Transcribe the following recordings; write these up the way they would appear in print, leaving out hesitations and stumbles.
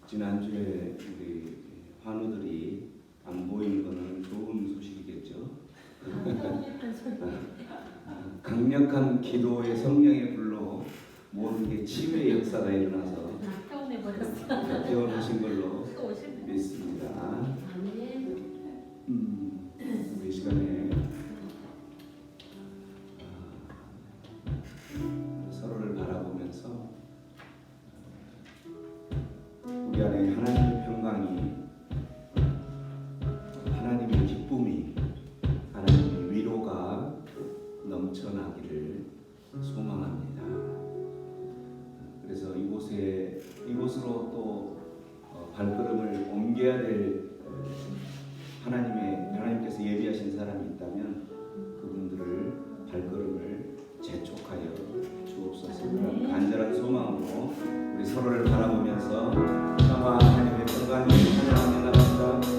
지난주에 우리 환우들이 안 보이는 것은 좋은 소식이겠죠. 강력한 기도의 성령의 불로 모든 게 치유의 역사가 일어나서 깨어나신 걸로 믿습니다. 우리 시간에 서로를 바라보면서 우리 안에 하나님의 평강이, 하나님의 기쁨이, 하나님의 위로가 넘쳐나기를 소망합니다. 그래서 이곳으로 또 발걸음을 옮겨야 될 하나님께서 예비하신 사람이 있다면 그분들을 발걸음을 재촉하여 주옵소서. 그런 간절한 소망으로 우리 서로를 바라보면서 아마 하나님의 평강이 찬양하며 나갑니다.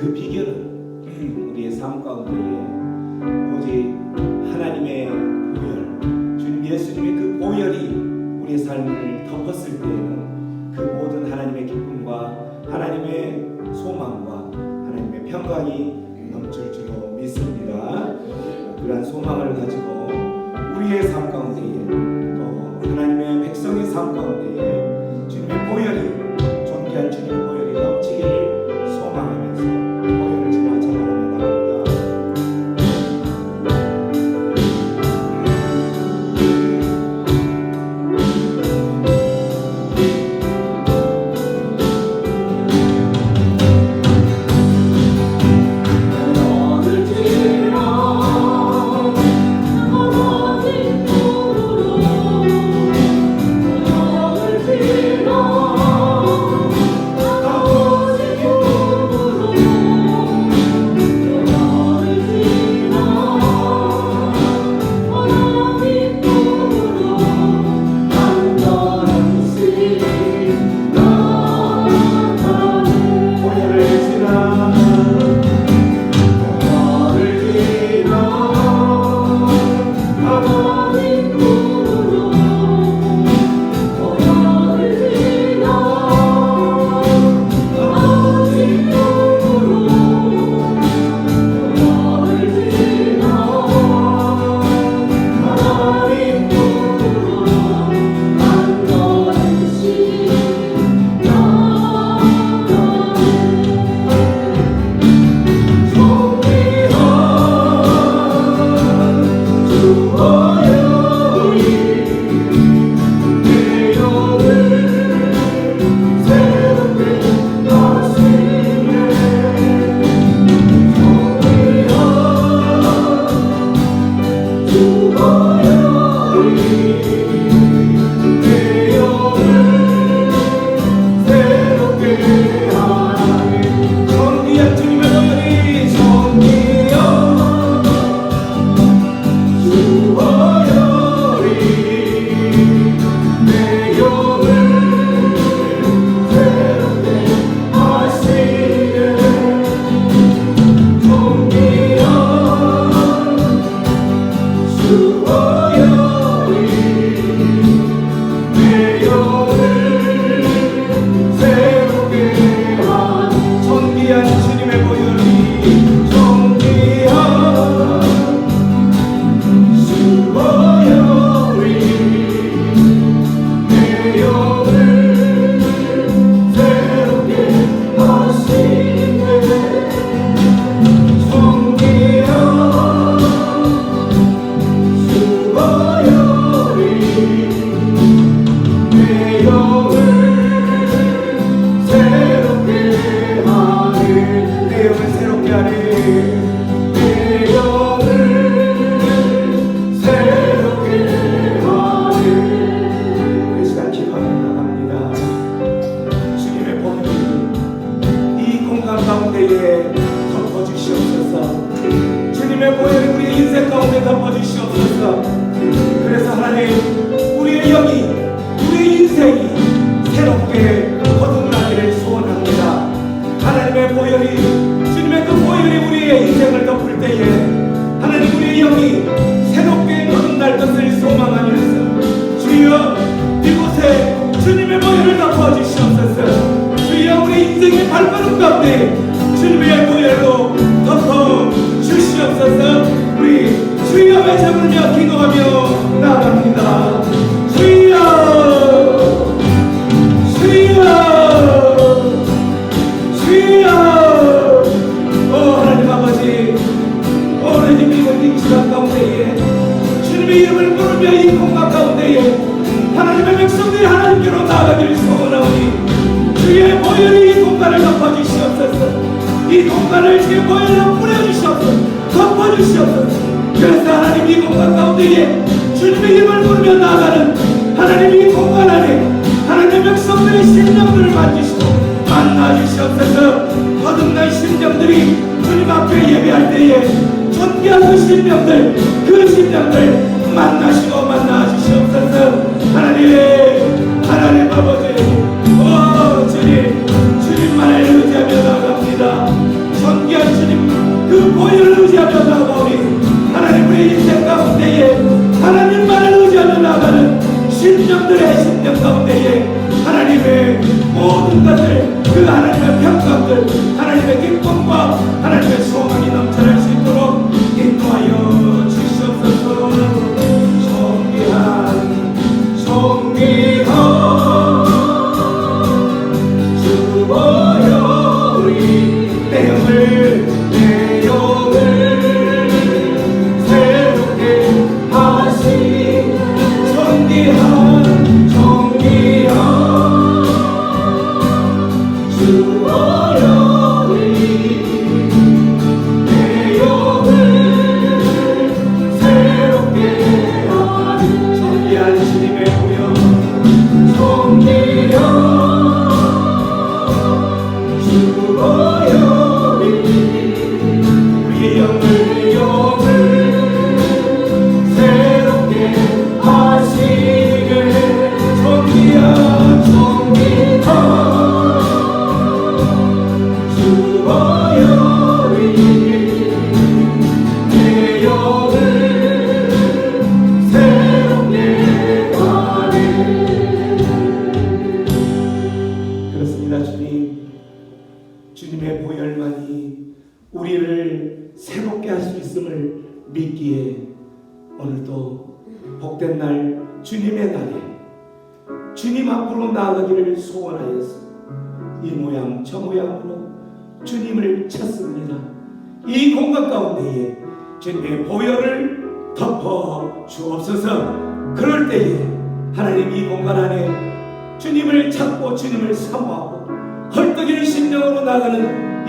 그 비결은 우리의 삶 가운데에 오직 하나님의 보혈, 주님 예수님의 그 보혈이 우리의 삶을 덮었을 때에는 그 모든 하나님의 기쁨과 하나님의 소망과 하나님의 평강이 넘칠 줄로 믿습니다. 그러한 소망을 가지고 우리의 삶 가운데에 또 하나님의 백성의 삶 가운데에 주님의 보혈이, 존귀한 주님의 보혈이 넘치기를 소망하면서 보혈을 지나 찬양하며 나갑니다. 오늘 지나 어머니 품으로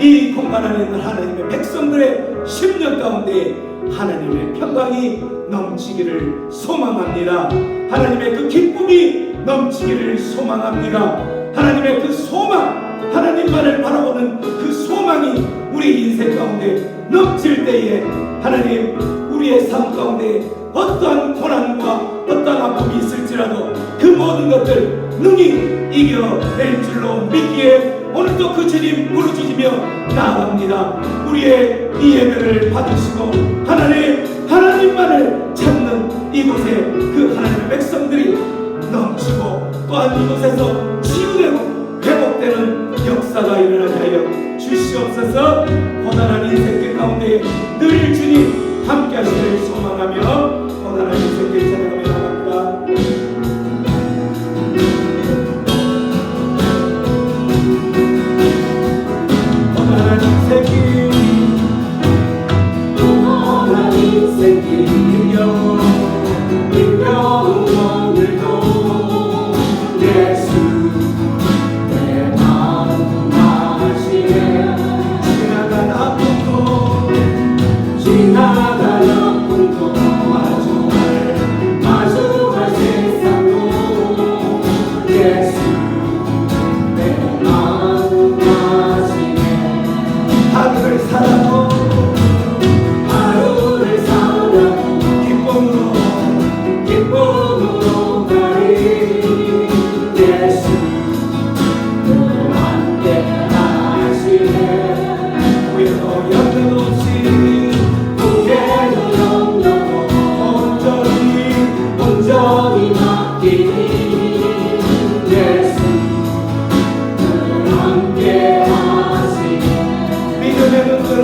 이 공간 안에 있는 하나님의 백성들의 심령 가운데 하나님의 평강이 넘치기를 소망합니다. 하나님의 그 기쁨이 넘치기를 소망합니다. 하나님의 그 소망, 하나님만을 바라보는 그 소망이 우리 인생 가운데 넘칠 때에 하나님, 우리의 삶 가운데 어떠한 고난과 어떠한 아픔이 있을지라도 그 모든 것들 능히 이겨낼 줄로 믿기에 오늘도 그 주님 부르짖으며 나아갑니다. 우리의 이 예배를 받으시고 하나님만을 찾는 이곳에 그 하나님의 백성들이 넘치고 또한 이곳에서 치유되고 회복되는 역사가 일어나게 하여 주시옵소서. 고단한 인생길 가운데 늘 주님 함께 하시기를 소망하며 고단한 인생길 찬양하며 나갑니다. 고단한 인생길, 고단한 인생길 힘겨운 오늘도 예수 내 마음 아시네. 지나간 아픔도 마주할 세상도 예수 내 마음 아시네. 하루를 살아도 기쁨으로 가리. 예수 늘 함께 하시네. 후회도 염려도 없이 온전히 맡기니. 예수 늘 함께 하시네. 믿음의 눈으로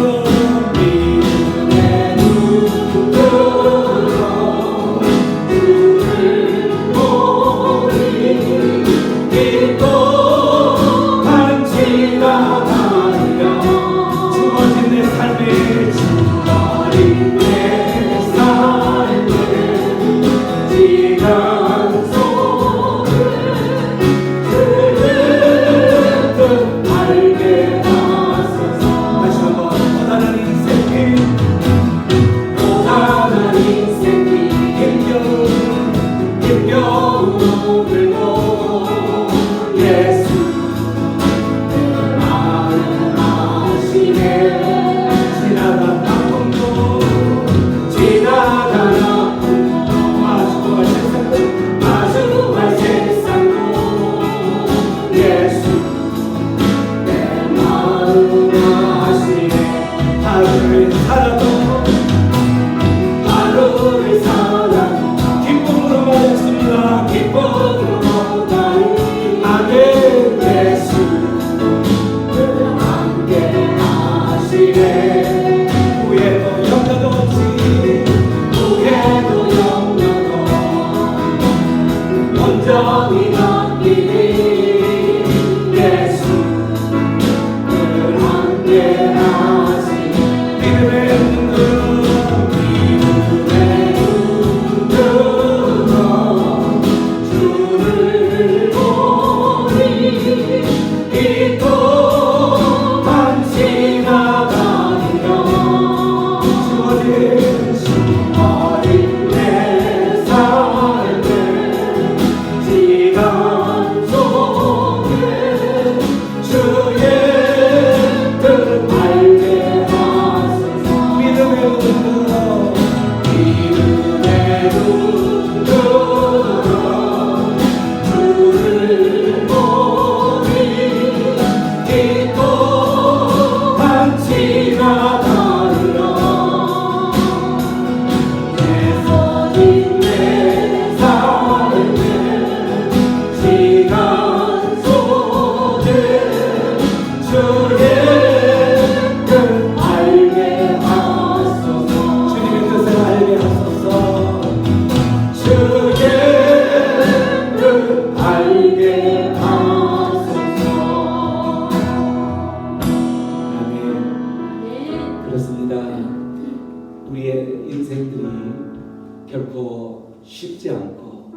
쉽지 않고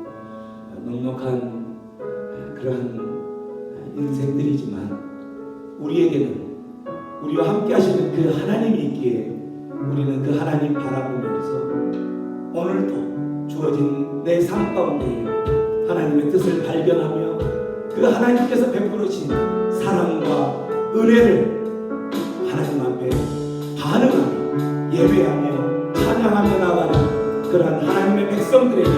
넉넉한 그러한 인생들이지만 우리에게는 우리와 함께 하시는 그 하나님이 있기에 우리는 그 하나님 바라보면서 오늘도 주어진 내 삶 가운데 하나님의 뜻을 발견하며 그 하나님께서 베풀으신 사랑과 은혜를 하나님 앞에 반응하며 예배하며 찬양하며 나가는 그러한 하나님의 백성들에게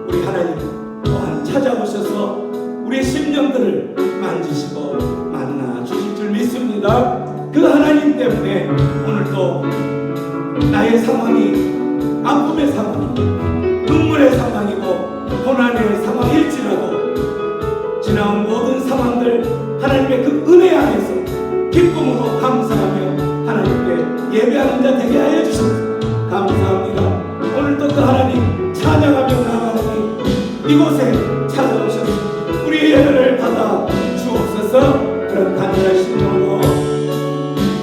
우리 하나님 또한 찾아오셔서 우리의 심령들을 만지시고 만나 주실 줄 믿습니다. 그 하나님 때문에 오늘도 나의 상황이 아픔의 상황이고 눈물의 상황이고 고난의 상황일지라도 지나온 모든 상황들 하나님의 그 은혜 안에서 기쁨으로 감사하며 하나님께 예배하는 자 되게 하여 주셔서 감사합니다. 오늘도 그 하나님 찬양하며 나아가니 이곳에 찾아오셔서 우리의 예배를 받아 주옵소서. 그런 간절한 심령으로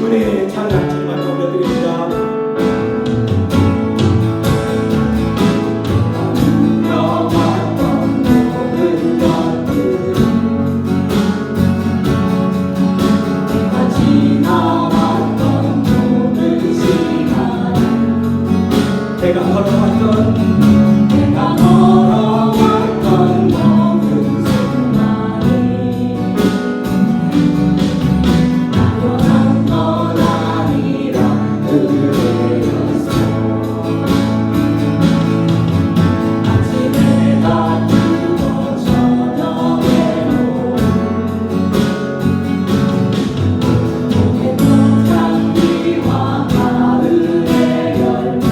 은혜의 찬양 주님만 올려드립니다. 내가 걸어왔던 모든 순간이 당연한 건 아니라 은혜였어. 아침에 가지고 저녁에도 봄의 장미와 가을의 열매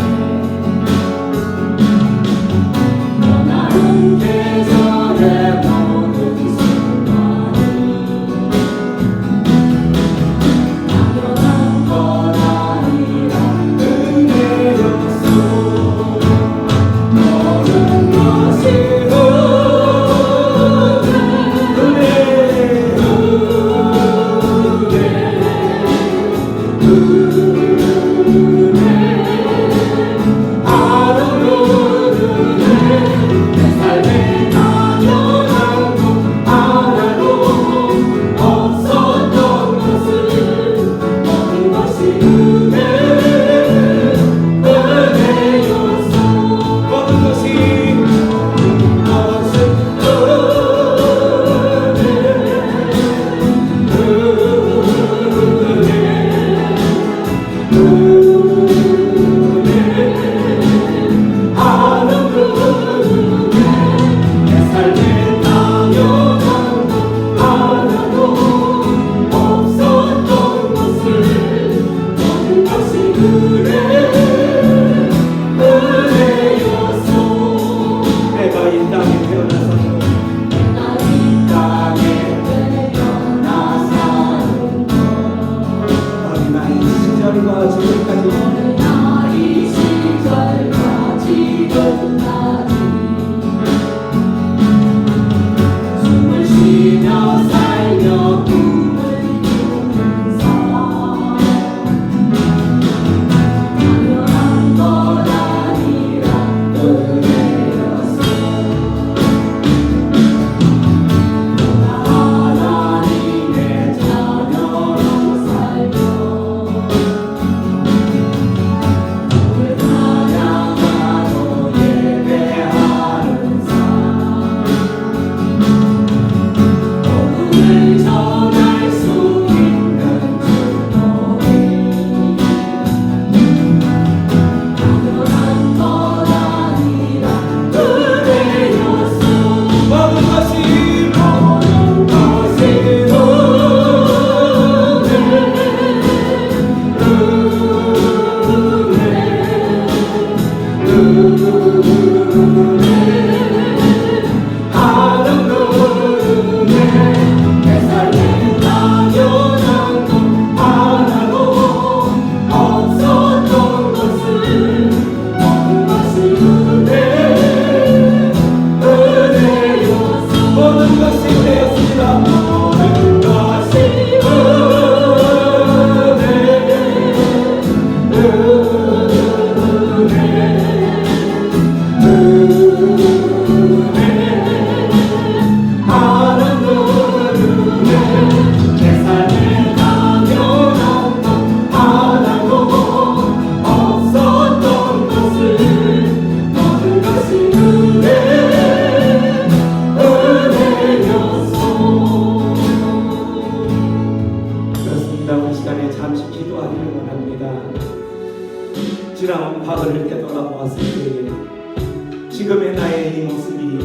나의 이 모습이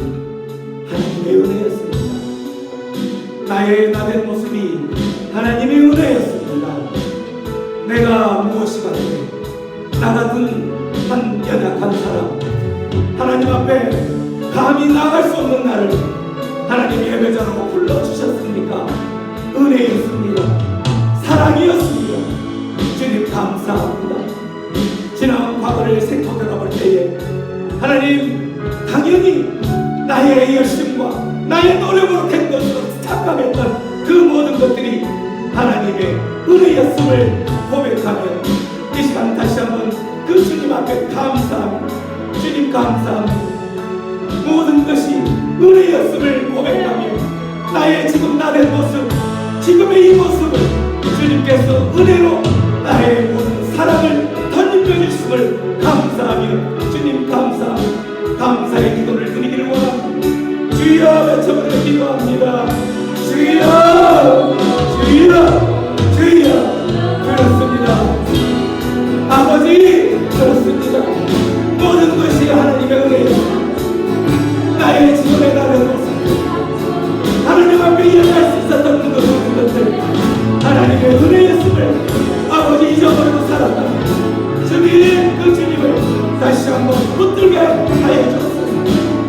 하나님의 은혜였습니다. 나의 나된 모습이 하나님의 은혜였습니다. 내가 무엇이 같네, 나 같은 한 연약한 사람, 하나님 앞에 감히 나갈 수 없는 나를 하나님 예배자로 불러주셨습니까? 은혜였습니다. 사랑이었습니다. 주님 감사합니다. 지난 과거를 세코 돌아볼 때에 하나님 당연히 나의 열심과 나의 노력으로 된 것으로 착각했던 그 모든 것들이 하나님의 은혜였음을 고백하며 이 시간 다시 한번 그 주님 앞에 감사합니다. 주님 감사합니다. 모든 것이 은혜였음을 고백하며 나의 지금 나된 모습, 지금의 이 모습을 주님께서 은혜로 나의 모든 사랑을 덧입혀 주심을 감사하며 주님 감사합니다. 감사의 기도를 드리기를 원합니다. 주여 외쳐버려 기도합니다. 주여 주여 주여. 그렇습니다. 아버지 그렇습니다. 모든 것이 하나님의 은혜입니다. 나의 지금의 나의 모습, 하나님 앞에 일어날 수 있었던 그 모든 것들 하나님의 은혜였음을 아버지 잊어버리고 살았다. 주님 그 주님을 다시 한번 붙들게 하여 주옵소서.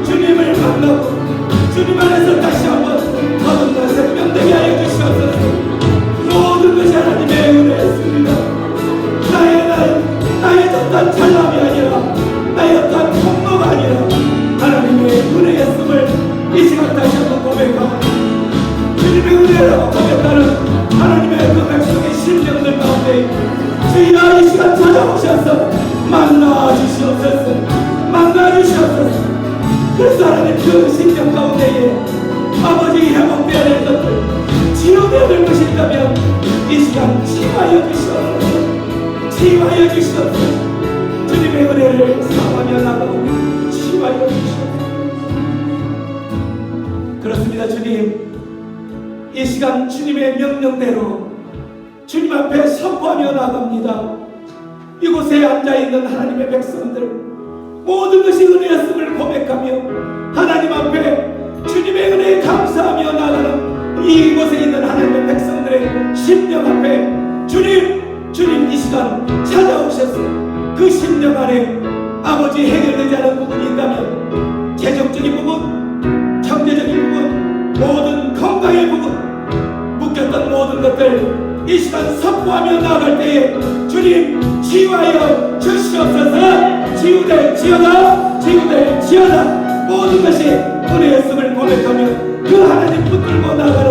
주님을 만나고 주님 안에서 다시 한번 거듭나 생명되게 하여 주시옵소서. 모든 것이 하나님의 은혜였습니다. 나의 어떤 잘남이 아니라 나의 어떤 폭로가 아니라 하나님의 은혜였음을 이 시간 다시 한번 고백하고 주님의 은혜라고 고백하는 하나님의 그 백성의 심령들 가운데 주여 이 시간 찾아오셔서 만나 주시옵소서. 만나 주시옵소서. 그래서 하나님 그 심령 가운데에 아버지 회복되어야 될 것들, 치유되어야 될 것이 있다면 이 시간 치유하여 주시옵소서. 치유하여 주시옵소서. 주님의 은혜를 사모하며 나가고 치유하여 주시옵소서. 그렇습니다. 주님, 이 시간 주님의 명령대로 주님 앞에 선포하며 나갑니다. 이곳에 앉아있는 하나님의 백성들 모든 것이 은혜였음을 고백하며 하나님 앞에 주님의 은혜에 감사하며 나가는 이곳에 있는 하나님의 백성들의 심령 앞에 주님 이 시간 찾아오셔서 그 심령 안에 아버지 해결되지 않은 부분이 있다면 재정적인 부분, 경제적인 부분, 모든 건강의 부분, 묶였던 모든 것들 이 시간 선포하며 나아갈 때에 주님 치유하여 주시옵소서. 치유될지어다, 치유될지어다. 모든 것이 은혜였음을 고백하며 그 하나님 붙들고 나가는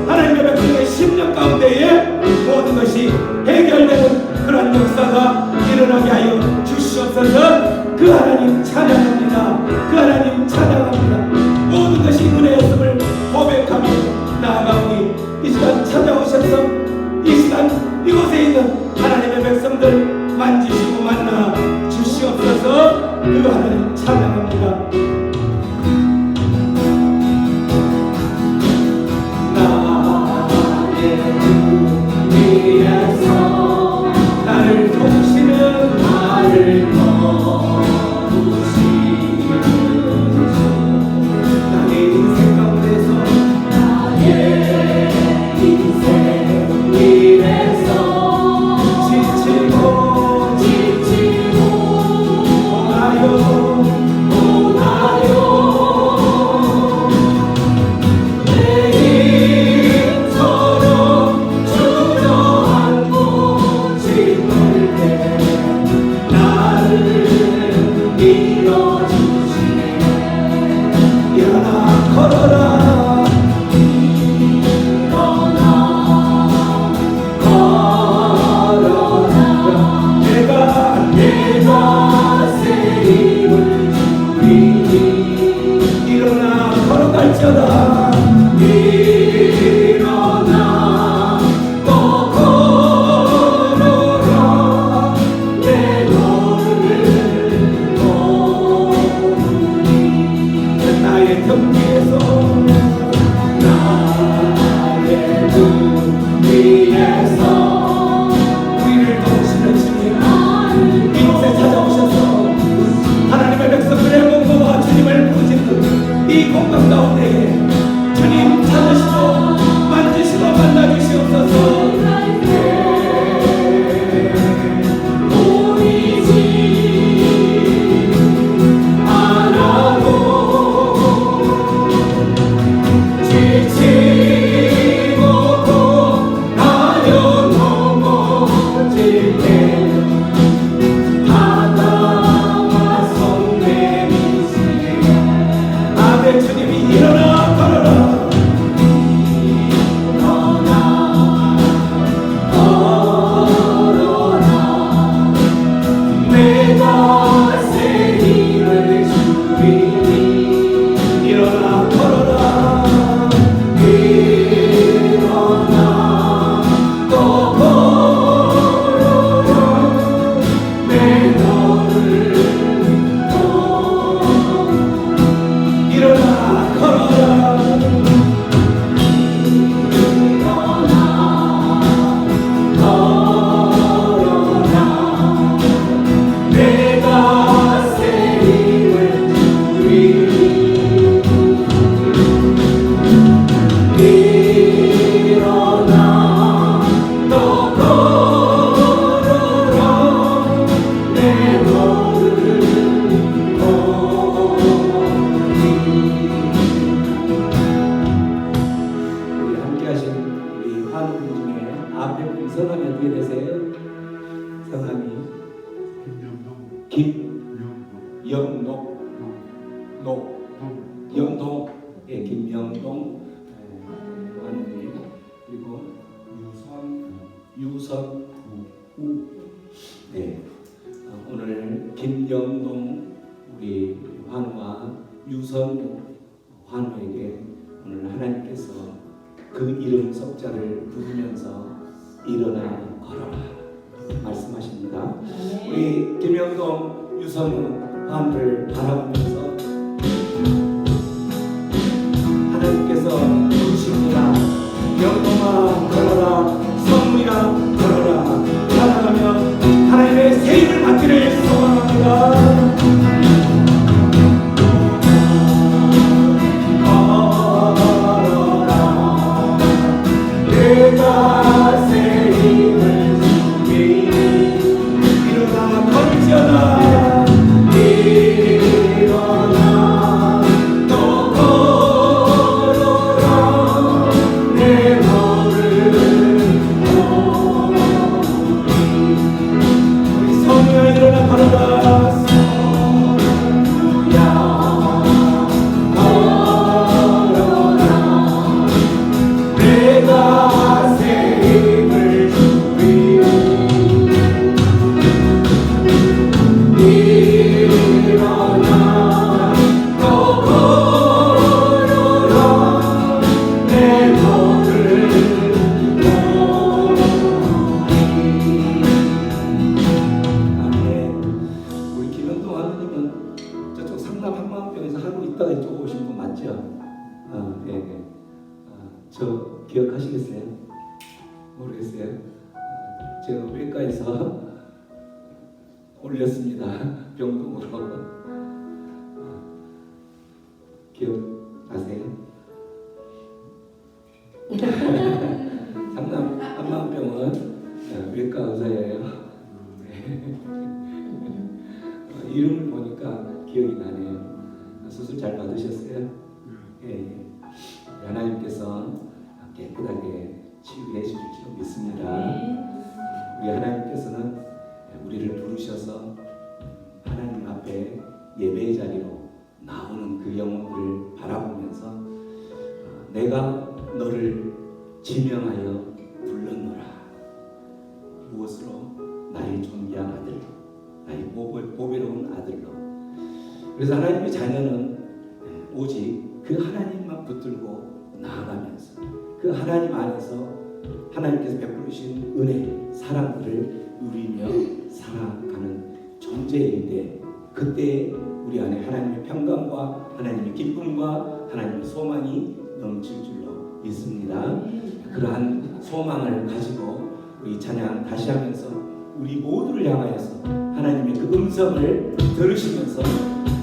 하나님의 백성의 심령 가운데에 모든 것이 해결되는 그런 역사가 일어나게 하여 주시옵소서. 그 하나님 찬양합니다. 그 하나님 찬양합니다. 모든 것이 은혜였음을 고백하며 나아가오니 이 시간 찾아오셔서 이 시간 이곳에 있는 하나님의 백성들 만지시고 만나 주시옵소서. 그 하나님 찬양합니다. 나의 위에서 나를 돕시는 나를 도우시는 나의 인생 가운데서 나의 인생 길에서 지치고 오나요 내 힘처럼 주저앉고 짓눌 때 나를 밀어주시네. 일어나 걸어라 일어나 또 걸어라 내 너를 도우니 나의 경계에서 상황 가운데에 주님 찾으시고 만지시고 만나주시옵소서. 성함이 어떻게 되세요? 성함이 영동, 예, 김영동 하느님, 그리고 유선 네, 오늘 김영동 우리 환우와 유선 환우에게 오늘 하나님께서 그 이름 석자를 부르면서 일어나 걸어라 말씀하십니다. 우리 김영동 유선 환우를 바라보면서 하나님께서 부르십니다. 영동아 걸어라, 성우야 걸어라. 나아가면 하나님의 새 힘을 받기를 소원합니다. 저 기억하시겠어요? 모르겠어요. 제가 외과에서 올렸습니다. 병동으로. 기억나세요? 상남 한방병원 외과 의사예요. 이름을 보니까 기억이 나네요. 수술 잘 받으셨어요? 예. 하나님께서 깨끗하게 치유해 주실 줄 믿습니다. 우리 하나님께서는 우리를 부르셔서 하나님 앞에 예배의 자리로 나오는 그 영혼들을 바라보면서 내가 너를 지명하여 불렀노라. 무엇으로? 나의 존귀한 아들, 나의 보배로운 아들로. 그래서 하나님의 자녀는 오직 그 하나님만 붙들고 나아가면서 그 하나님 안에서 하나님께서 베풀으신 은혜, 사랑들을 누리며 살아가는 존재일 때, 그때 우리 안에 하나님의 평강과 하나님의 기쁨과 하나님의 소망이 넘칠 줄로 믿습니다. 그러한 소망을 가지고 우리 찬양 다시 하면서 우리 모두를 향하여서 하나님의 그 음성을 들으시면서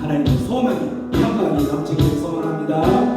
하나님의 소망이 평강이 넘치기를 소망합니다.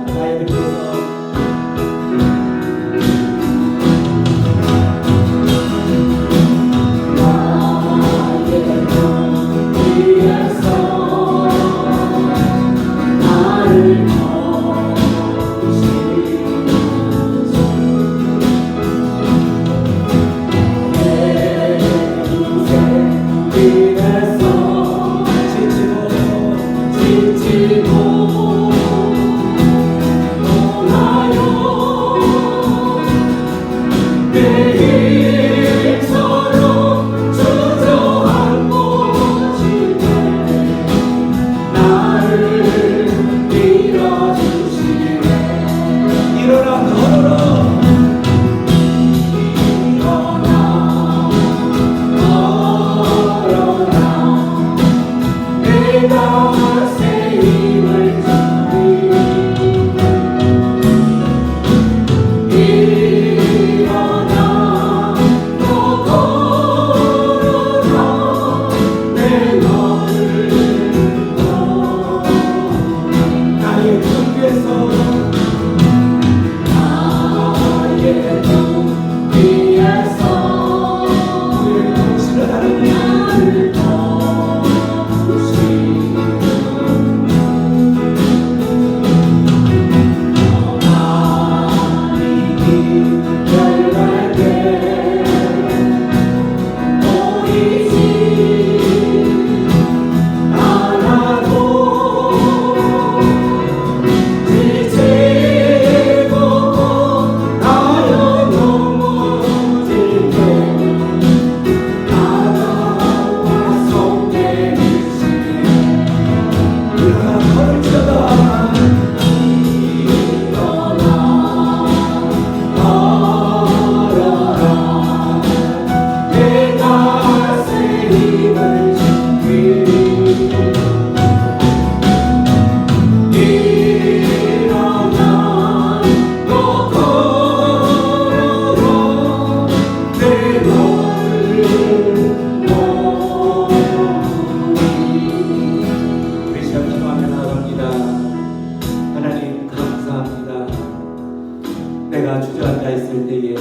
내가 주저앉아 있을 때에,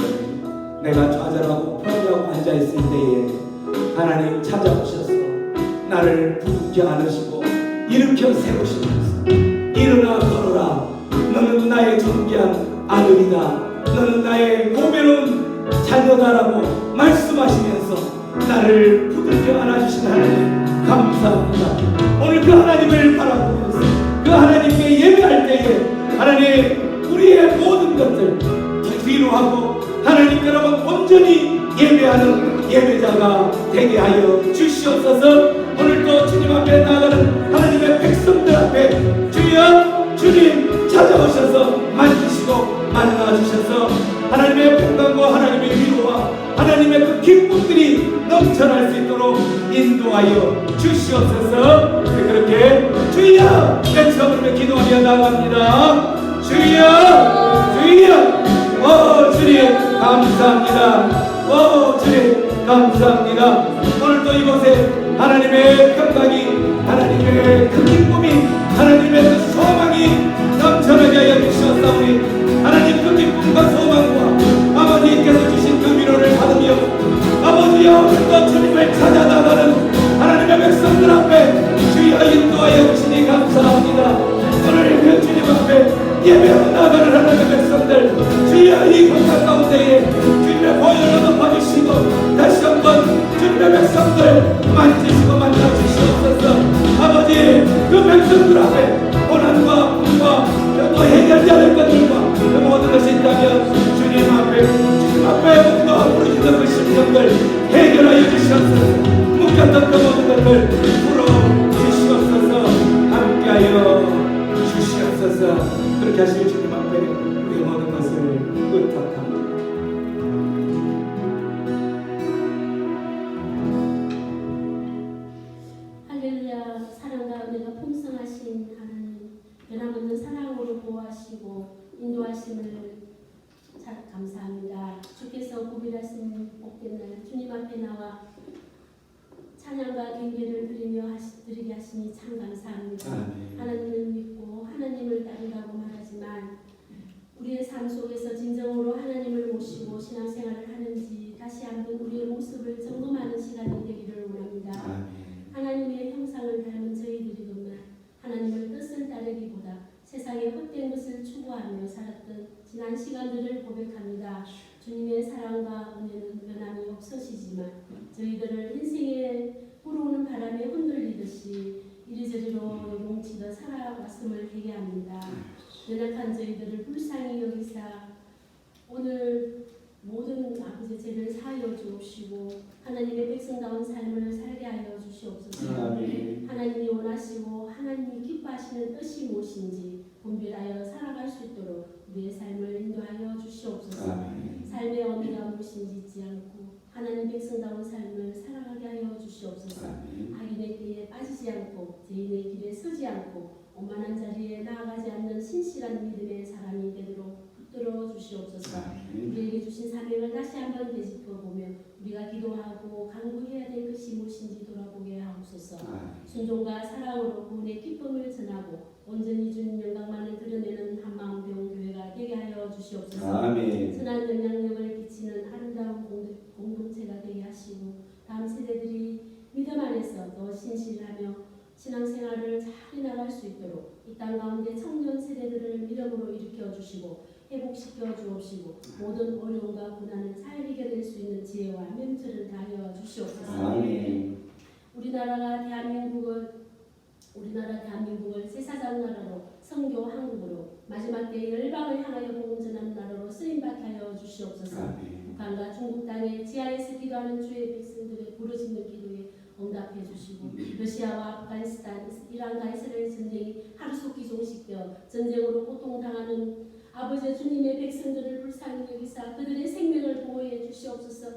내가 좌절하고 포기하고 앉아 있을 때에 하나님 찾아오셔서 나를 부둥켜 안으시고 일으켜 세우시면서 일어나 걸어라. 너는 나의 존귀한 아들이다. 너는 나의 보배로운 자녀다라고 말씀하시면서 나를 부둥켜 안아주신 하나님 감사합니다. 오늘 그 하나님을 바라보면서 그 하나님께 예배할 때에 하나님 우리의 모든 것들 뒤로 하고 하나님 여러분 온전히 예배하는 예배자가 되게 하여 주시옵소서. 오늘도 주님 앞에 나가는 하나님의 백성들 앞에 주여 주님 찾아오셔서 만지시고 만나주셔서 하나님의 평강과 하나님의 위로와 하나님의 그 기쁨들이 넘쳐날 수 있도록 인도하여 주시옵소서. 그렇게 주여 외쳐부르며 기도하며 나갑니다. 주여 주여 주님 감사합니다. 주님 감사합니다. 오늘도 이곳에 하나님의 평강이 하나님의 그 기쁨이 하나님의 그 소망이 넘쳐나게 하여 주시옵사오니 하나님 그 기쁨과 소망과 아버지께서 주신 그 위로를 받으며 아버지여 오늘도 주님을 찾아 나가는 하나님의 백성들 앞에 주여 인도하여 주시니 감사합니다. 오늘 그 주님 앞에 예배로 나가는 하나님의 백성들 주여 이 공간 가운데에 주님의 보혈로 덮어주시고 다시 한번 주님의 백성들 만지시고 만나주시옵소서. 아버지 그 백성들 앞에 고난과 꿈과 또 해결되지 않을 것들과 그 모든 것이 있다면 주님 앞에 뭔가 부르시는 그 심정들 해결하여 주시옵소서. 묶였던 그 모든 것들 풀어주시옵소서. 함께하여 주시옵소서. 그렇게 하실 주님 앞에 우리의 모든 것을 의탁합니다. 할렐루야. 사랑과 은혜가 풍성하신 하나님, 변함없는 사랑으로 보호하시고 인도하심을 감사합니다. 주께서 구별하신 복된 날 주님 앞에 나와 찬양과 경배를 드리게 하시니 참 감사합니다. 하나님을 믿고 하나님을 따르라고 말하지만 우리의 삶 속에서 진정으로 하나님을 모시고 신앙생활을 하는지 다시 한번 우리의 모습을 점검하는 시간이 되기를 원합니다. 하나님의 형상을 닮은 저희들이건만 하나님의 뜻을 따르기보다 세상의 헛된 것을 추구하며 살았던 지난 시간들을 고백합니다. 주님의 사랑과 은혜는 변함이 없으시지만 저희들을 인생에 불어오는 바람에 흔들리듯이 이리저리로 뭉치듯 살아왔음을 회개합니다. 연약한 저희들을 불쌍히 여기사 오늘 모든 아버지 죄를 사하여 주옵시고 하나님의 백성다운 삶을 살게 하여 주시옵소서. 아멘. 하나님이 원하시고 하나님이 기뻐하시는 뜻이 무엇인지 분별하여 살아갈 수 있도록 우리의 삶을 인도하여 주시옵소서. 아멘. 삶의 의미가 무엇인지 잊지 않고 하나님 백성다운 삶을 살아가게 하여 주시옵소서. 아멘. 악인의 길에 빠지지 않고 죄인의 길에 서지 않고 오만한 자리에 나아가지 않는 신실한 믿음의 사람이 되도록 붙들어 주시옵소서. 아멘. 우리에게 주신 사명을 다시 한번 되짚어보며 우리가 기도하고 간구해야 될 것이 무엇인지 돌아보게 하옵소서. 순종과 사랑으로 구원의 기쁨을 전하고 온전히 주님 영광만을 드러내는 한마음병 교회가 되게 하여 주시옵소서. 아멘. 선한 영향력을 끼치는 아름다운 공동체가 되게 하시고 다음 세대들이 믿음 안에서 더 신실하며 신앙생활을 잘 해나갈 수 있도록 이 땅 가운데 청년 세대들을 믿음으로 일으켜 주시고 회복시켜 주옵시고 모든 어려움과 고난을 잘 이겨낼 수 있는 지혜와 멘트를 다하여 주시옵소서. 아멘. 우리나라 대한민국을 제사장 나라로 선교 한국으로 마지막 때에 열방을 향하여 복음 전하는 나라로 쓰임받게 하여 주시옵소서. 아멘. 북한과 중국 땅에 지하에서 기도하는 주의 백성들의 부르짖는 기도에 응답해 주시고 러시아와 아프가니스탄, 이란과 이스라엘 전쟁이 하루속히 종식되어 전쟁으로 고통당하는 아버지 주님의 백성들을 불쌍히 여기사 그들의 생명을 보호해 주시옵소서.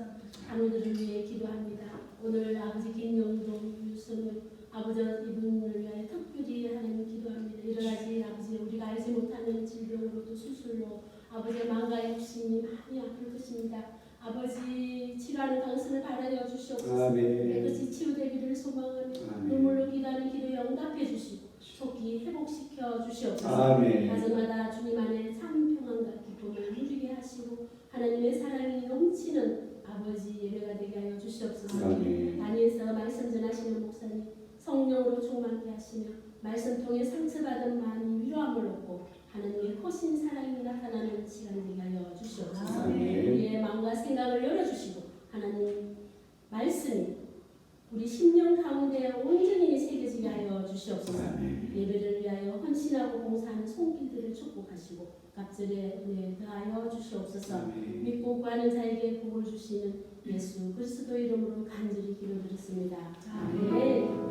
장로들을 위해 기도합니다. 오늘 아버지 김영동, 유선우 아버지 이분을 위하여 특별히 하나님 기도합니다. 여러 가지 아버지 우리가 알지 못하는 질병으로도 수술로 아버지의 마음과 육신이 많이 아플 것입니다. 아버지 치료하는 당신을 받아내어 주시옵소서. 아멘. 깨끗이 치유되기를 소망하며 아멘. 눈물로 기도하는 기도에 응답해 주시고 속히 회복시켜 주시옵소서. 아멘. 가정마다 주님 안에 참 평안과 기쁨을 누리게 하시고 하나님의 사랑이 넘치는 아버지 예배가 되게 하여 주시옵소서. 아멘. 다니엘서 말씀 전하시는 목사님 성령으로 충만케 하시며 말씀 통해 상처받은 마음이 위로함을 얻고 하나님의 크신 사랑이 나타나는 시간 되게 하여 주시옵소서. 아멘. 우리의 마음과 생각을 열어주시고 하나님 말씀이 우리 심령 가운데 온전히 새겨지게 하여 주시옵소서. 아멘. 예배를 위하여 헌신하고 봉사하는 손길들을 축복하시고 갑절의 은혜 더하여 주시옵소서. 아멘. 믿고 구하는 자에게 복을 주시는 예수 그리스도 이름으로 간절히 기도드렸습니다. 아멘.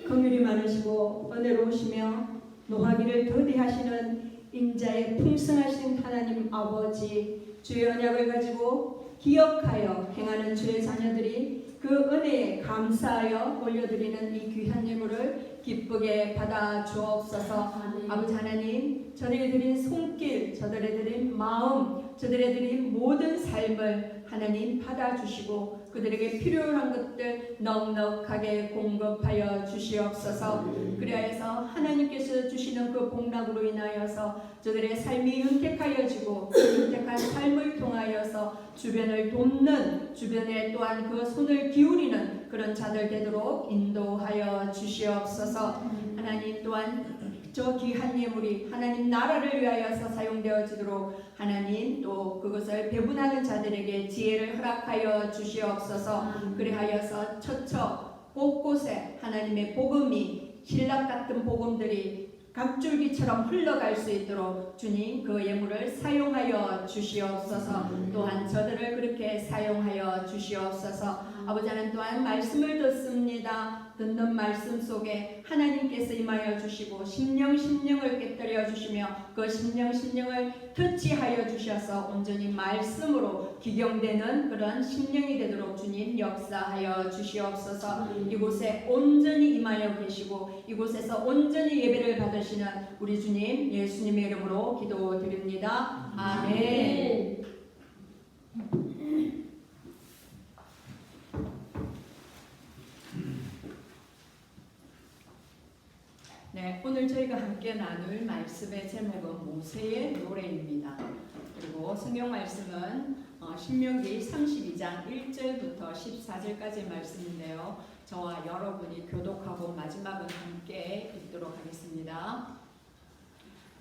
긍휼이 많으시고 은혜로우시며 노하기를 더디하시는 인자의 풍성하신 하나님 아버지, 주의 언약을 가지고 기억하여 행하는 주의 자녀들이 그 은혜에 감사하여 올려드리는 이 귀한 예물을 기쁘게 받아 주옵소서. 아버지 하나님, 저들이 드린 손길, 저들이 드린 마음, 저들이 드린 모든 삶을 하나님 받아주시고 그들에게 필요한 것들 넉넉하게 공급하여 주시옵소서. 그리하여서 하나님께서 주시는 그 복락으로 인하여서 저들의 삶이 윤택하여지고 그 윤택한 삶을 통하여서 주변을 돕는, 주변에 또한 그 손을 기울이는 그런 자들 되도록 인도하여 주시옵소서. 하나님 또한 저 귀한 예물이 하나님 나라를 위하여서 사용되어지도록 하나님 또 그것을 배분하는 자들에게 지혜를 허락하여 주시옵소서. 그리하여서 처처 곳곳에 하나님의 복음이 신락 같은 복음들이 각줄기처럼 흘러갈 수 있도록 주님 그 예물을 사용하여 주시옵소서. 또한 저들을 그렇게 사용하여 주시옵소서. 아버지 하나님 또한 말씀을 듣습니다. 듣는 말씀 속에 하나님께서 임하여 주시고 심령을 깨뜨려 주시며 그 심령을 터치하여 주셔서 온전히 말씀으로 기경되는 그런 심령이 되도록 주님 역사하여 주시옵소서. 이곳에 온전히 임하여 계시고 이곳에서 온전히 예배를 받으시는 우리 주님 예수님의 이름으로 기도드립니다. 아멘. 네, 오늘 저희가 함께 나눌 말씀의 제목은 모세의 노래입니다. 그리고 성경 말씀은 신명기 32장 1절부터 14절까지 말씀인데요. 저와 여러분이 교독하고 마지막은 함께 읽도록 하겠습니다.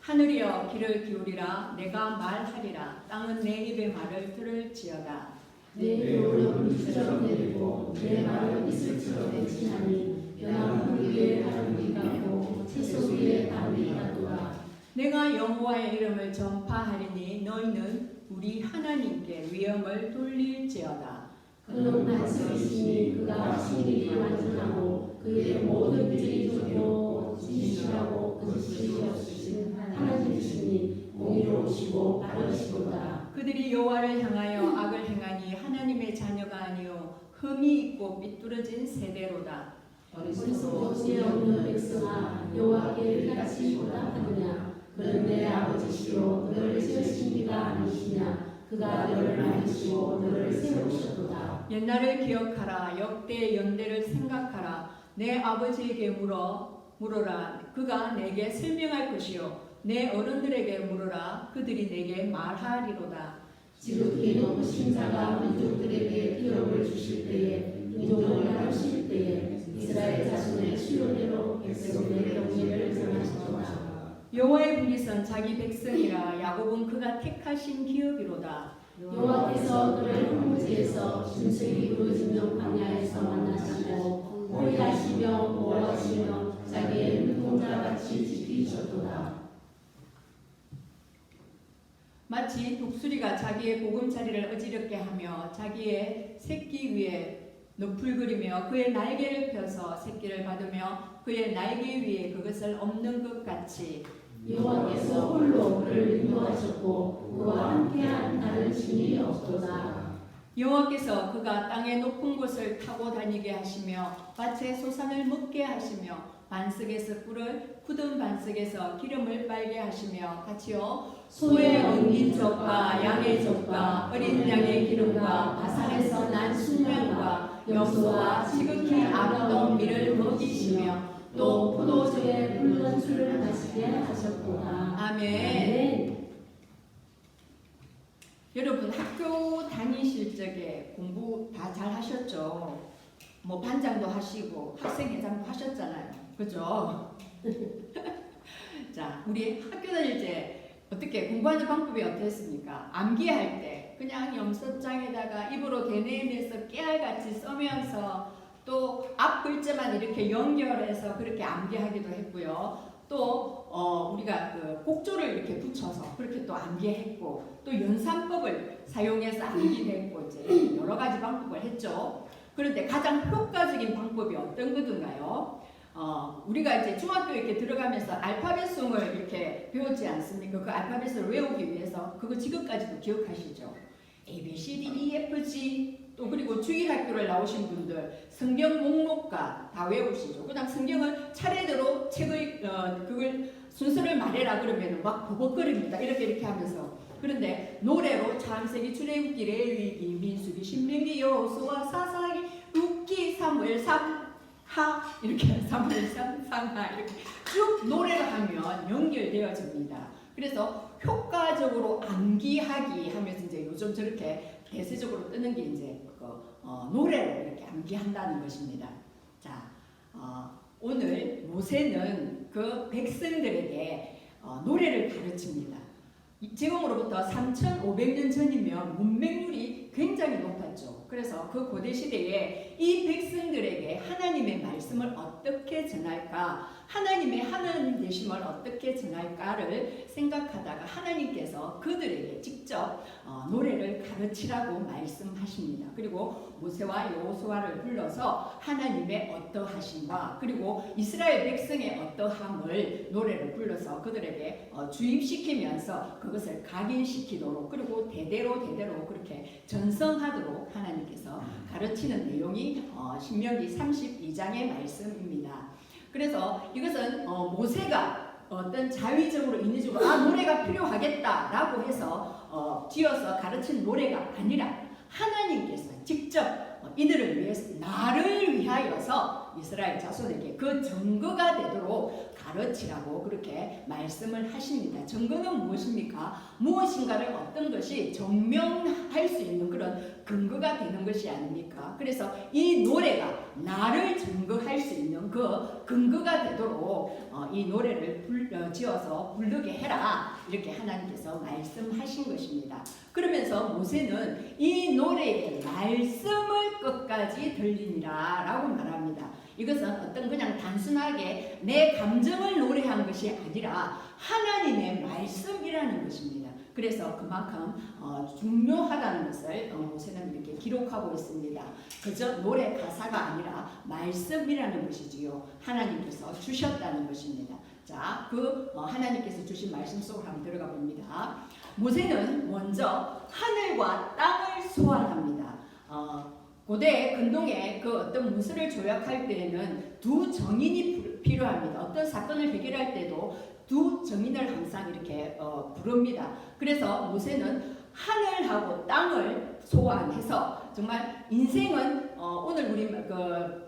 하늘이여 귀를 기울이라. 내가 말하리라. 땅은 내 입의 말을 들을지어다. 내 교훈은 물처럼 내리고 내 말은 이슬처럼 맺히나니 연합 위에 바람이 가고 채소 위에 바람이 가도다. 내가 여호와의 이름을 전파하리니 너희는 우리 하나님께 위엄을 돌릴지어다. 그는 반석이시니 그가 신일이 완전하고 그의 모든 일이 좋고 진실하고 거짓이 없으신 하나님이시니 공의로우시고 바르시도다. 그들이 여호와를 향하여 악을 행하니 하나님의 자녀가 아니요 흠이 있고 삐뚤어진 세대로다. 어리석고 지혜 없는 백성아 여호와께 같이 보답하느냐. 그는 내 아버지시요 너를 지으신 이가 아니시냐. 그가 너를 만드시고 너를 세우셨도다. 옛날을 기억하라. 역대 연대를 생각하라. 내 아버지에게 물어라. 그가 내게 설명할 것이요 내 어른들에게 물어라. 그들이 내게 말하리로다. 지극히 높으신 자가 민족들에게 기업을 주실 때에 민족을 나누실 때에 이스라엘 자손의 수요대로 백성의 경계를 정하시도다. 여호와의 분깃은 자기 백성이라. 야곱은 그가 택하신 기업이로다. 여호와께서 그를 황무지에서 준수히 부르짖는 광야에서 만나시고 호위하시며 보호하시며 자기의 눈동자같이 지키셨도다. 마치 독수리가 자기의 보금자리를 어지럽게 하며 자기의 새끼 위에 너풀거리며 그의 날개를 펴서 새끼를 받으며 그의 날개 위에 그것을 엎는 것 같이 여호와께서 홀로 그를 인도하셨고 그와 함께한 다른 신이 없도다. 여호와께서 그가 땅의 높은 곳을 타고 다니게 하시며 밭의 소산을 먹게 하시며 반석에서 꿀을 굳은 반석에서 기름을 빨게 하시며 같이요 소의 엉긴 젖과 양의 젖과 어린 양의 기름과 바산에서 난 순양과 염소와 지극히 아름다운 밀을 먹이시며 또 포도주에 붉은 술을 마시게 하셨도다. 아멘. 여러분 학교 다니실 적에 공부 다 잘 하셨죠? 뭐 반장도 하시고 학생회장도 하셨잖아요. 그죠? 자, 우리 학교 다닐 때 어떻게 공부하는 방법이 어땠습니까? 암기할 때 그냥 염소장에다가 입으로 대내면서 깨알같이 써면서 또 앞 글자만 이렇게 연결해서 그렇게 암기하기도 했고요. 또 우리가 그 곡조를 이렇게 붙여서 그렇게 또 암기했고 또 연산법을 사용해서 암기했고 이제 여러 가지 방법을 했죠. 그런데 가장 효과적인 방법이 어떤 거든가요? 우리가 이제 중학교 이렇게 들어가면서 알파벳 송을 이렇게 배웠지 않습니까? 그 알파벳을 외우기 위해서 그거 지금까지도 기억하시죠? A, B, C, D, E, F, G 또 그리고 주일학교를 나오신 분들 성경 목록과 다 외우시죠. 그다음 성경을 차례대로 책을 그걸 순서를 말해라 그러면 막 버벅거립니다. 이렇게 하면서 그런데 노래로 창세기, 출애굽기, 레위기, 민수기, 신명기, 여호수아, 사사기, 룻기, 사무엘, 삼하 이렇게 사무엘, 상하 이렇게 쭉 노래를 하면 연결되어집니다. 그래서 효과적으로 암기하기 하면서 이제 요즘 저렇게 대세적으로 뜨는 게 이제 노래로 이렇게 암기한다는 것입니다. 자, 오늘 모세는 그 백성들에게 노래를 가르칩니다. 지금으로부터 3,500년 전이면 문맹률이 굉장히 높았죠. 그래서 그 고대 시대에 이 백성들에게 하나님의 말씀을 어떻게 전할까, 하나님의 하나님 되심을 어떻게 전할까를 생각하다가 하나님께서 그들에게 직접 노래를 가르치라고 말씀하십니다. 그리고 모세와 여호수아를 불러서 하나님의 어떠하심과 그리고 이스라엘 백성의 어떠함을 노래를 불러서 그들에게 주입시키면서 그것을 각인시키도록 그리고 대대로 그렇게 전성하도록 하나님께서 가르치는 내용이 신명기 32장의 말씀입니다. 그래서 이것은 모세가 어떤 자의적으로 인위적으로 노래가 필요하겠다라고 해서 지어서 가르친 노래가 아니라 하나님께서 직접 이들을 위해서 나를 위하여서 이스라엘 자손에게 그 증거가 되도록 가르치라고 그렇게 말씀을 하십니다. 증거는 무엇입니까? 무엇인가를 어떤 것이 증명할 수 있는 그런 근거가 되는 것이 아닙니까? 그래서 이 노래가 나를 증거할 수 있는 그 근거가 되도록 이 노래를 지어서 부르게 해라, 이렇게 하나님께서 말씀하신 것입니다. 그러면서 모세는 이 노래의 말씀을 끝까지 들리니라 라고 말합니다. 이것은 어떤 그냥 단순하게 내 감정을 노래한 것이 아니라 하나님의 말씀이라는 것입니다. 그래서 그만큼 중요하다는 것을 모세는 이렇게 기록하고 있습니다. 그저 노래 가사가 아니라 말씀이라는 것이지요. 하나님께서 주셨다는 것입니다. 자, 하나님께서 주신 말씀 속으로 한번 들어가 봅니다. 모세는 먼저 하늘과 땅을 소환합니다. 고대 근동에 그 어떤 문서를 조약할 때에는 두 정인이 필요합니다. 어떤 사건을 해결할 때도 두 정인을 항상 이렇게 부릅니다. 그래서 모세는 하늘하고 땅을 소환해서 정말 인생은 오늘 우리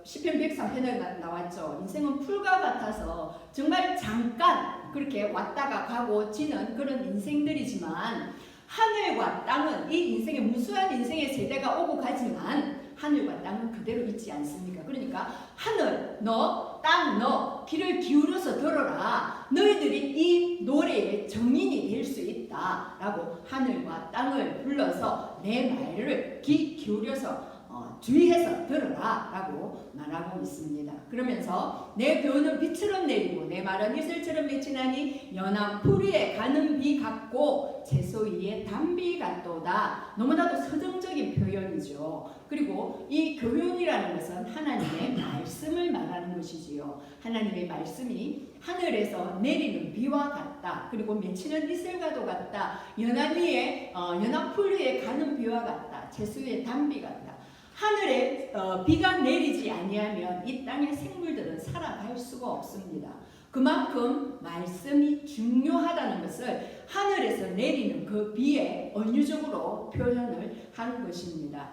시편 103편에 나왔죠. 인생은 풀과 같아서 정말 잠깐 그렇게 왔다가 가고 지는 그런 인생들이지만 하늘과 땅은 이 인생의 무수한 인생의 세대가 오고 가지만 하늘과 땅은 그대로 있지 않습니까? 그러니까 하늘 너, 땅 너 귀를 기울여서 들어라. 너희들이 이 노래의 정인이 될 수 있다 라고 하늘과 땅을 불러서 내 말을 귀 기울여서 주의해서 들어라 라고 말하고 있습니다. 그러면서 내 교훈은 비처럼 내리고 내 말은 이슬처럼 맺히나니 연한 풀 위에 가는 비 같고 채소 위에 단비 같도다. 너무나도 서정적인 표현이죠. 그리고 이 교훈이라는 것은 하나님의 말씀을 말하는 것이지요. 하나님의 말씀이 하늘에서 내리는 비와 같다. 그리고 맺히는 이슬과도 같다. 연한 풀 위에 가는 비와 같다. 채소 위에 단비 같다. 하늘에 비가 내리지 아니하면 이 땅의 생물들은 살아갈 수가 없습니다. 그만큼 말씀이 중요하다는 것을 하늘에서 내리는 그 비에 은유적으로 표현을 한 것입니다.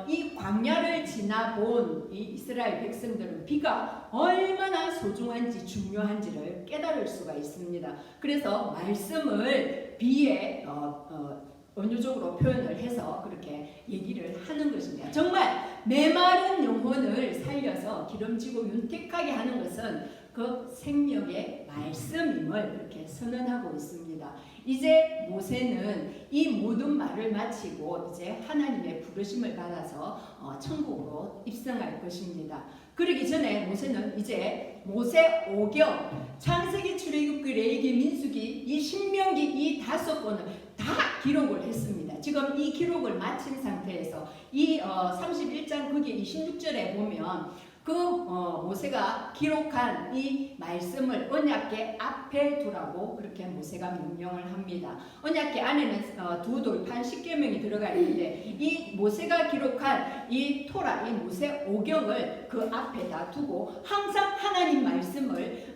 이 광야를 지나본 이 이스라엘 백성들은 비가 얼마나 소중한지 중요한지를 깨달을 수가 있습니다. 그래서 말씀을 비에 은유적으로 표현을 해서 그렇게 얘기를 하는 것입니다. 정말 메마른 영혼을 살려서 기름지고 윤택하게 하는 것은 그 생명의 말씀임을 이렇게 선언하고 있습니다. 이제 모세는 이 모든 말을 마치고 이제 하나님의 부르심을 받아서 천국으로 입성할 것입니다. 그러기 전에 모세는 이제 모세 오경, 창세기, 출애굽기, 레위기, 민수기, 이 신명기 이 5권을 다 기록을 했습니다. 지금 이 기록을 마친 상태에서 이 31장 거기 26절에 보면 모세가 기록한 이 말씀을 언약궤 앞에 두라고 그렇게 모세가 명령을 합니다. 언약궤 안에는 두 돌판 10계명이 들어가 있는데 이 모세가 기록한 이 토라, 이 모세 오경을 그 앞에다 두고 항상 하나님 말씀을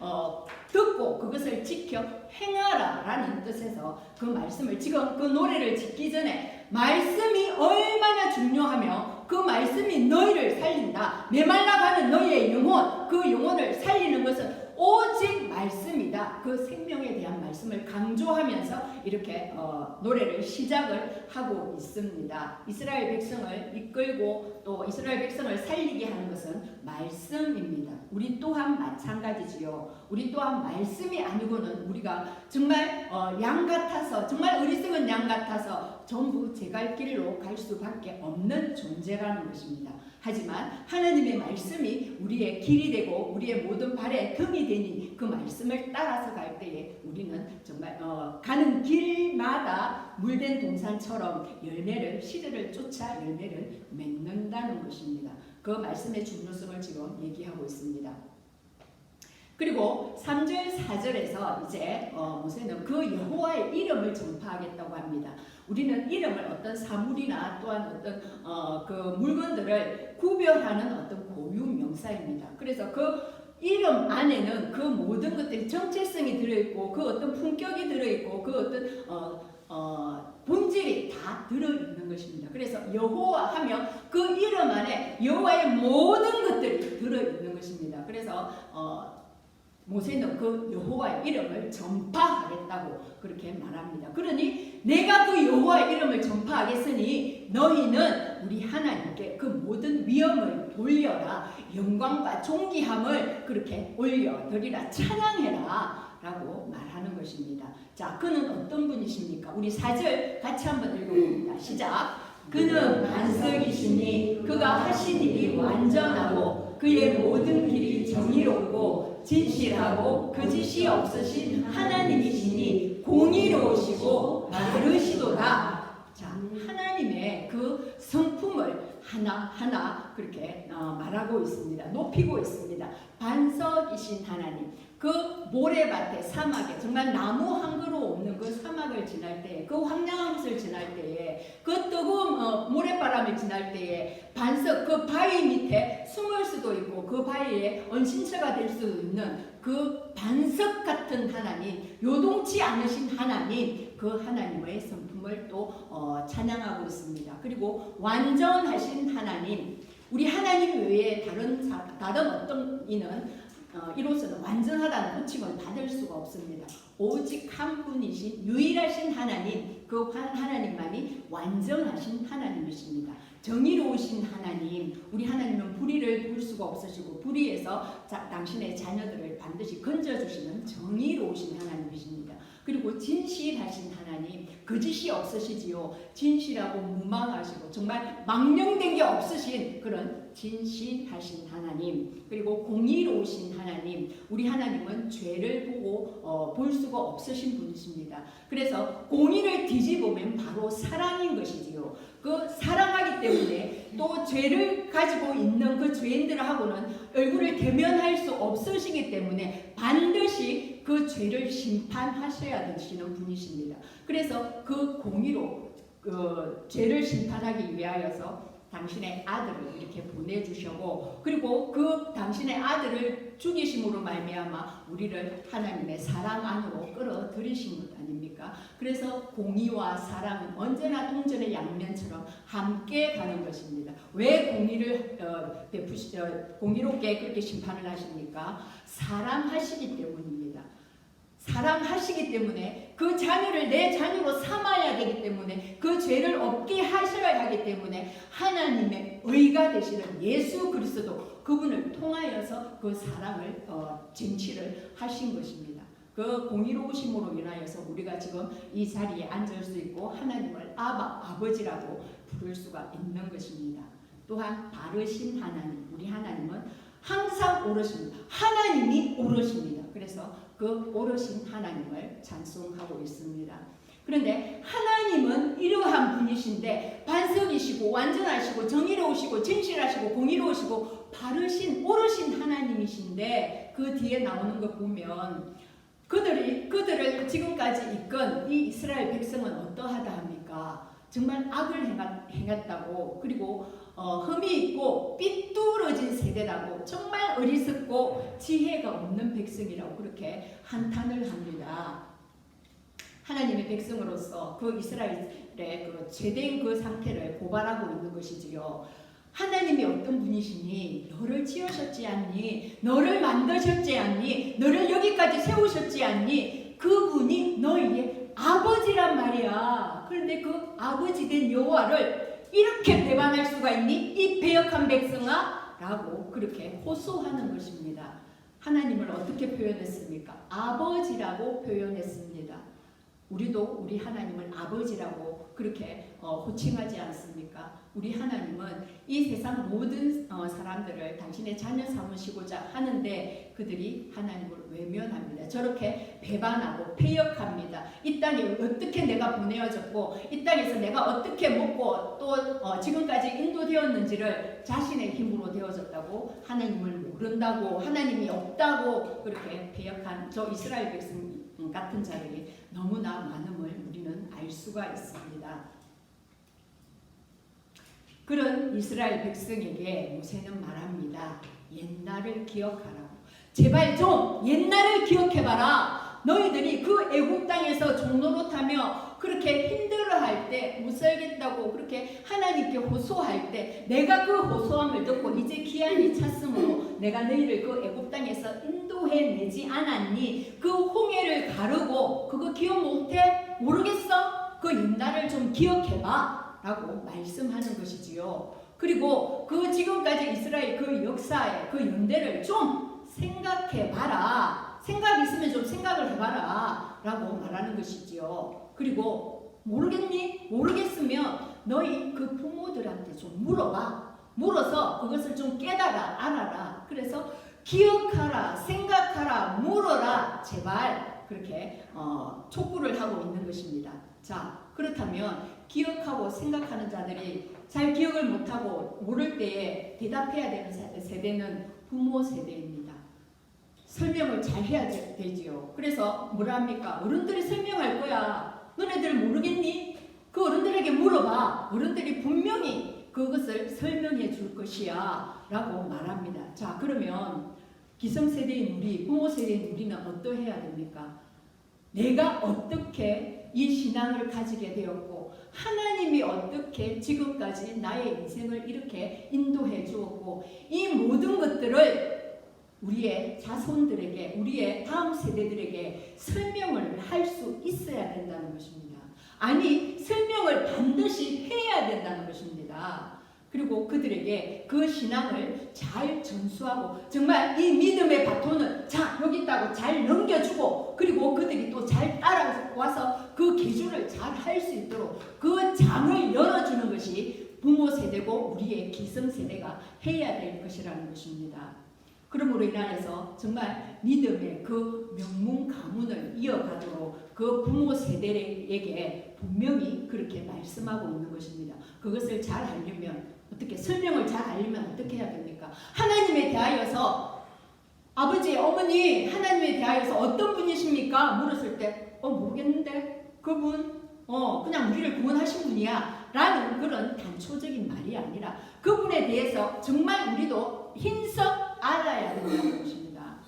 듣고 그것을 지켜 행하라 라는 뜻에서 그 말씀을 지금 그 노래를 짓기 전에 말씀이 얼마나 중요하며 그 말씀이 너희를 살린다. 메말라가는 너희의 영혼, 그 영혼을 살리는 것은 오직 말씀이다. 그 생명에 대한 말씀을 강조하면서 이렇게 노래를 시작을 하고 있습니다. 이스라엘 백성을 이끌고 또 이스라엘 백성을 살리게 하는 것은 말씀입니다. 우리 또한 마찬가지지요. 우리 또한 말씀이 아니고는 우리가 정말 양 같아서 정말 어리석은 양 같아서 전부 제 갈 길로 갈 수밖에 없는 존재라는 것입니다. 하지만 하나님의 말씀이 우리의 길이 되고 우리의 모든 발에 금이 되니 그 말씀을 따라서 갈 때에 우리는 정말 가는 길마다 물된 동산처럼 시들을 쫓아 열매를 맺는다는 것입니다. 그 말씀의 중요성을 지금 얘기하고 있습니다. 그리고 3절 4절에서 이제 모세는 그 여호와의 이름을 전파하겠다고 합니다. 우리는 이름을 어떤 사물이나 또한 어떤 그 물건들을 구별하는 어떤 고유 명사입니다. 그래서 그 이름 안에는 그 모든 것들이 정체성이 들어있고 그 어떤 품격이 들어있고 그 어떤 본질이 다 들어있는 것입니다. 그래서 여호와 하면 그 이름 안에 여호와의 모든 것들이 들어있는 것입니다. 그래서 모세는 그 여호와의 이름을 전파하겠다고 그렇게 말합니다. 그러니 내가 그 여호와의 이름을 전파하겠으니 너희는 우리 하나님께 그 모든 위엄을 돌려라, 영광과 존귀함을 그렇게 올려드리라, 찬양해라 라고 말하는 것입니다. 자, 그는 어떤 분이십니까? 우리 4절 같이 한번 읽어봅니다. 시작. 그는 반석이시니 그가 하신 일이 완전하고 그의 모든 길이 정의롭고 진실하고 거짓이 없으신 하나님이시니 공의로우시고 바르시도다. 자, 하나님의 그 성품을 하나하나 그렇게 말하고 있습니다. 높이고 있습니다. 반석이신 하나님, 그 모래밭에 사막에 정말 나무 한 그루 없는 그 사막을 지날 때에, 그 황량한 곳을 지날 때에, 그 뜨거운 모래바람을 지날 때에 반석 그 바위 밑에 숨을 수도 있고 그 바위에 언신처가 될 수 있는 그 반석 같은 하나님, 요동치 않으신 하나님, 그 하나님의 성품을 또 찬양하고 있습니다. 그리고 완전하신 하나님, 우리 하나님 외에 다른 어떤 이는 이로서는 완전하다는 호칭을 받을 수가 없습니다. 오직 한 분이신 유일하신 하나님, 그 하나님만이 완전하신 하나님이십니다. 정의로우신 하나님, 우리 하나님은 불의를 볼 수가 없으시고 불의에서 당신의 자녀들을 반드시 건져주시는 정의로우신 하나님이십니다. 그리고 진실하신 하나님, 거짓이 없으시지요. 진실하고 무망하시고 정말 망령된 게 없으신 그런 진실하신 하나님, 그리고 공의로우신 하나님, 우리 하나님은 죄를 보고 볼 수가 없으신 분이십니다. 그래서 공의를 뒤집으면 바로 사랑인 것이지요. 그 사랑하기 때문에 또 죄를 가지고 있는 그 죄인들하고는 얼굴을 대면할 수 없으시기 때문에 반드시 그 죄를 심판하셔야 되시는 분이십니다. 그래서 그 공의로 그 죄를 심판하기 위하여서 당신의 아들을 이렇게 보내주셨고, 그리고 그 당신의 아들을 죽이심으로 말미암아 우리를 하나님의 사랑 안으로 끌어들이신 것 아닙니까? 그래서 공의와 사랑은 언제나 동전의 양면처럼 함께 가는 것입니다. 왜 공의를 공의롭게 그렇게 심판을 하십니까? 사랑하시기 때문입니다. 사랑하시기 때문에 그 자녀를 내 자녀로 삼아야 되기 때문에 그 죄를 없게 하셔야 하기 때문에 하나님의 의가 되시는 예수 그리스도 그분을 통하여서 그 사랑을 쟁취를 하신 것입니다. 그 공의로우심으로 인하여서 우리가 지금 이 자리에 앉을 수 있고 하나님을 아버지라고 부를 수가 있는 것입니다. 또한 바르신 하나님, 우리 하나님은 항상 옳으십니다. 하나님이 옳으십니다. 그래서 그 옳으신 하나님을 찬송하고 있습니다. 그런데 하나님은 이러한 분이신데 반석이시고 완전하시고 정의로우시고 진실하시고 공의로우시고 바르신 옳으신 하나님이신데 그 뒤에 나오는 거 보면 그들을 지금까지 이끈 이 이스라엘 백성은 어떠하다 합니까? 정말 악을 행했다고, 그리고 흠이 있고 삐뚤어진 세대라고, 정말 어리석고 지혜가 없는 백성이라고 그렇게 한탄을 합니다. 하나님의 백성으로서 그 이스라엘의 그 죄된 그 상태를 고발하고 있는 것이지요. 하나님이 어떤 분이시니? 너를 지으셨지 않니? 너를 만드셨지 않니? 너를 여기까지 세우셨지 않니? 그분이 너희의 아버지란 말이야. 그런데 그 아버지 된 여호와를 이렇게 배반할 수가 있니? 이 배역한 백성아? 라고 그렇게 호소하는 것입니다. 하나님을 어떻게 표현했습니까? 아버지라고 표현했습니다. 우리도 우리 하나님을 아버지라고 그렇게 호칭하지 않습니까? 우리 하나님은 이 세상 모든 사람들을 당신의 자녀 삼으시고자 하는데 그들이 하나님을 외면합니다. 저렇게 배반하고 패역합니다. 이 땅에 어떻게 내가 보내어졌고 이 땅에서 내가 어떻게 먹고 또 지금까지 인도되었는지를 자신의 힘으로 되어졌다고, 하나님을 모른다고, 하나님이 없다고 그렇게 패역한 저 이스라엘 백성 같은 자들이 너무나 많음을 우리는 알 수가 있습니다. 그런 이스라엘 백성에게 모세는 말합니다. 옛날을 기억하라고. 제발 좀 옛날을 기억해봐라. 너희들이 그 애국 땅에서 종노릇하며 그렇게 힘들어할 때, 못 살겠다고 그렇게 하나님께 호소할 때 내가 그 호소함을 듣고 이제 기한이 찼으므로 내가 너희를 그 애국 땅에서 인도해내지 않았니? 그 홍해를 가르고 그거 기억 못해? 모르겠어? 그 옛날을 좀 기억해봐 라고 말씀하는 것이지요. 그리고 그 지금까지 이스라엘 그 역사의 그 연대를 좀 생각해봐라. 생각 있으면 좀 생각을 해봐라 라고 말하는 것이지요. 그리고 모르겠니? 모르겠으면 너희 그 부모들한테 좀 물어봐. 물어서 그것을 좀 깨달아, 알아라. 그래서 기억하라, 생각하라, 물어라. 제발 그렇게 촉구를 하고 있는 것입니다. 자, 그렇다면 기억하고 생각하는 자들이 잘 기억을 못하고 모를 때에 대답해야 되는 세대는 부모 세대입니다. 설명을 잘 해야 되지요. 그래서 뭐라 합니까? 어른들이 설명할 거야. 너네들 모르겠니? 그 어른들에게 물어봐. 어른들이 분명히 그것을 설명해 줄 것이야 라고 말합니다. 자, 그러면 기성세대인 우리, 부모세대인 우리는 어떠해야 됩니까? 내가 어떻게 이 신앙을 가지게 되었고 하나님이 어떻게 지금까지 나의 인생을 이렇게 인도해 주었고 이 모든 것들을 우리의 자손들에게, 우리의 다음 세대들에게 설명을 할 수 있어야 된다는 것입니다. 아니, 설명을 반드시 해야 된다는 것입니다. 그리고 그들에게 그 신앙을 잘 전수하고 정말 이 믿음의 바톤을 자 여기 있다고 잘 넘겨주고 그리고 그들이 또 잘 따라와서 그 기준을 잘 할 수 있도록 그 장을 열어주는 것이 부모 세대고 우리의 기성 세대가 해야 될 것이라는 것입니다. 그러므로 인하여서 정말 믿음의 그 명문 가문을 이어가도록 그 부모 세대에게 분명히 그렇게 말씀하고 있는 것입니다. 그것을 잘 알려면 어떻게, 설명을 잘 알려면 어떻게 해야 됩니까? 하나님에 대하여서 아버지, 어머니 하나님에 대하여서 어떤 분이십니까? 물었을 때 모르겠는데 그분 그냥 우리를 구원하신 분이야 라는 그런 단초적인 말이 아니라 그분에 대해서 정말 우리도 힘써 알아야 된다는 것입니다.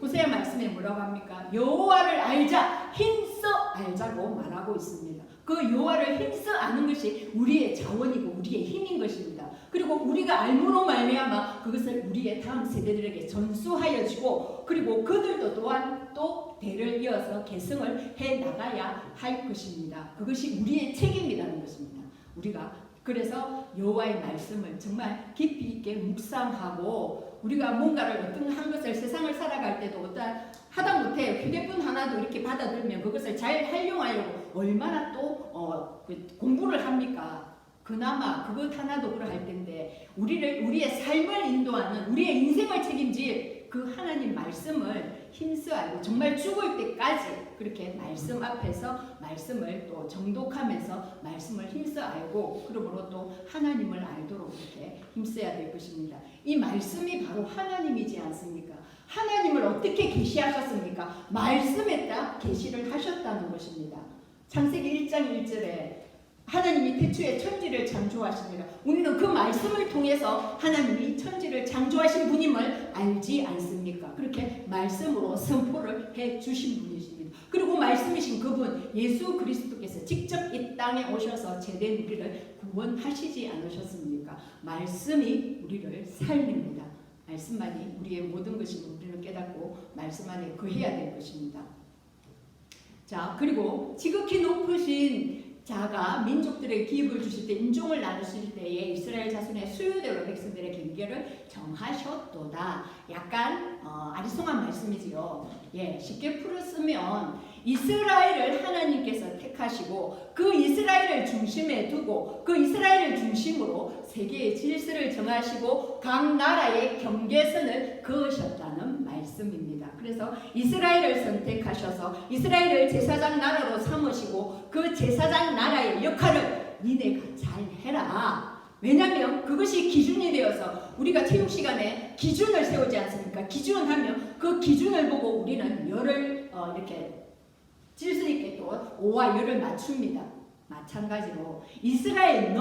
호세아 말씀에 뭐라고 합니까? 여호와를 알자, 힘써 알자고 말하고 있습니다. 그 여호와를 힘써 아는 것이 우리의 자원이고 우리의 힘인 것입니다. 그리고 우리가 알므로 말미암아 그것을 우리의 다음 세대들에게 전수하여 주고 그리고 그들도 또한 또 대를 이어서 계승을 해 나가야 할 것입니다. 그것이 우리의 책임이라는 것입니다. 우리가 그래서 여호와의 말씀을 정말 깊이 있게 묵상하고 우리가 뭔가를 어떤 한 것을 세상을 살아갈 때도 어떤 하다못해 휴대폰 하나도 이렇게 받아들면 그것을 잘 활용하려고 얼마나 또 공부를 합니까? 그나마 그것 하나도 그럴 할 텐데 우리의 삶을 인도하는 우리의 인생을 책임질 그 하나님 말씀을 힘써 알고 정말 죽을 때까지 그렇게 말씀 앞에서 말씀을 또 정독하면서 말씀을 힘써 알고 그러므로 또 하나님을 알도록 이렇게 힘써야 될 것입니다. 이 말씀이 바로 하나님이지 않습니까? 하나님을 어떻게 계시하셨습니까? 말씀에 딱 계시를 하셨다는 것입니다. 창세기 1장 1절에 하나님이 태초에 천지를 창조하시니라. 우리는 그 말씀을 통해서 하나님이 천지를 창조하신 분임을 알지 않습니까? 그렇게 말씀으로 선포를 해주신 분이십니다. 그리고 말씀이신 그분 예수 그리스도께서 직접 이 땅에 오셔서 죄된 우리를 구원하시지 않으셨습니까? 말씀이 우리를 살립니다. 말씀만이 우리의 모든 것임을 우리는 깨닫고 말씀 안에 거해야 될 것입니다. 자, 그리고 지극히 높으신 자가 민족들의 기업을 주실 때 인종을 나누실 때에 이스라엘 자손의 수요대로 백성들의 경계를 정하셨도다. 약간 아리송한 말씀이지요. 예, 쉽게 풀었으면 이스라엘을 하나님께서 택하시고 그 이스라엘을 중심에 두고 그 이스라엘을 중심으로 세계의 질서를 정하시고 각 나라의 경계선을 그으셨다는 말씀입니다. 그래서 이스라엘을 선택하셔서 이스라엘을 제사장 나라로 삼으시고 그 제사장 나라의 역할을 니네가 잘 해라. 왜냐하면 그것이 기준이 되어서 우리가 체육 시간에 기준을 세우지 않습니까? 기준하면 그 기준을 보고 우리는 열을 이렇게 질서 있게 또 오와 열을 맞춥니다. 마찬가지로 이스라엘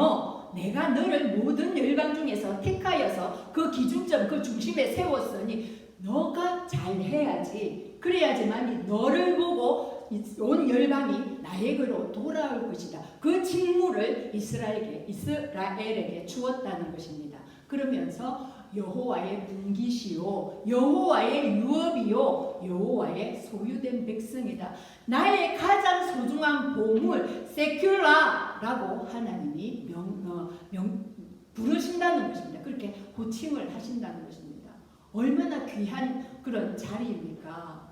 내가 너를 모든 열방 중에서 택하여서 그 기준점 그 중심에 세웠으니 너가 잘해야지. 그래야지만 너를 보고 온 열방이 나에게로 돌아올 것이다. 그 직무를 이스라엘에게 주었다는 것입니다. 그러면서 여호와의 분기시요 여호와의 유업이요 여호와의 소유된 백성이다. 나의 가장 소중한 보물 세큘라라고 하나님이 부르신다는 것입니다. 그렇게 호칭을 하신다는 것입니다. 얼마나 귀한 그런 자리입니까?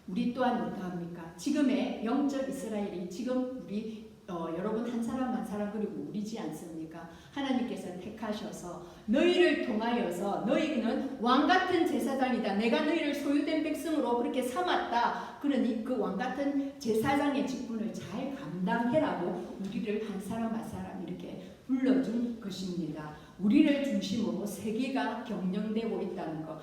우리 또한 어떠합니까? 지금의 영적 이스라엘이 지금 우리 여러분 한 사람 한 사람 그리고 우리지 않습니까? 하나님께서 택하셔서 너희를 통하여서 너희는 왕같은 제사장이다. 내가 너희를 소유된 백성으로 그렇게 삼았다. 그러니 그 왕같은 제사장의 직분을 잘 감당해라고 우리를 한 사람 한 사람 이렇게 불러준 것입니다. 우리를 중심으로 세계가 경영되고 있다는 거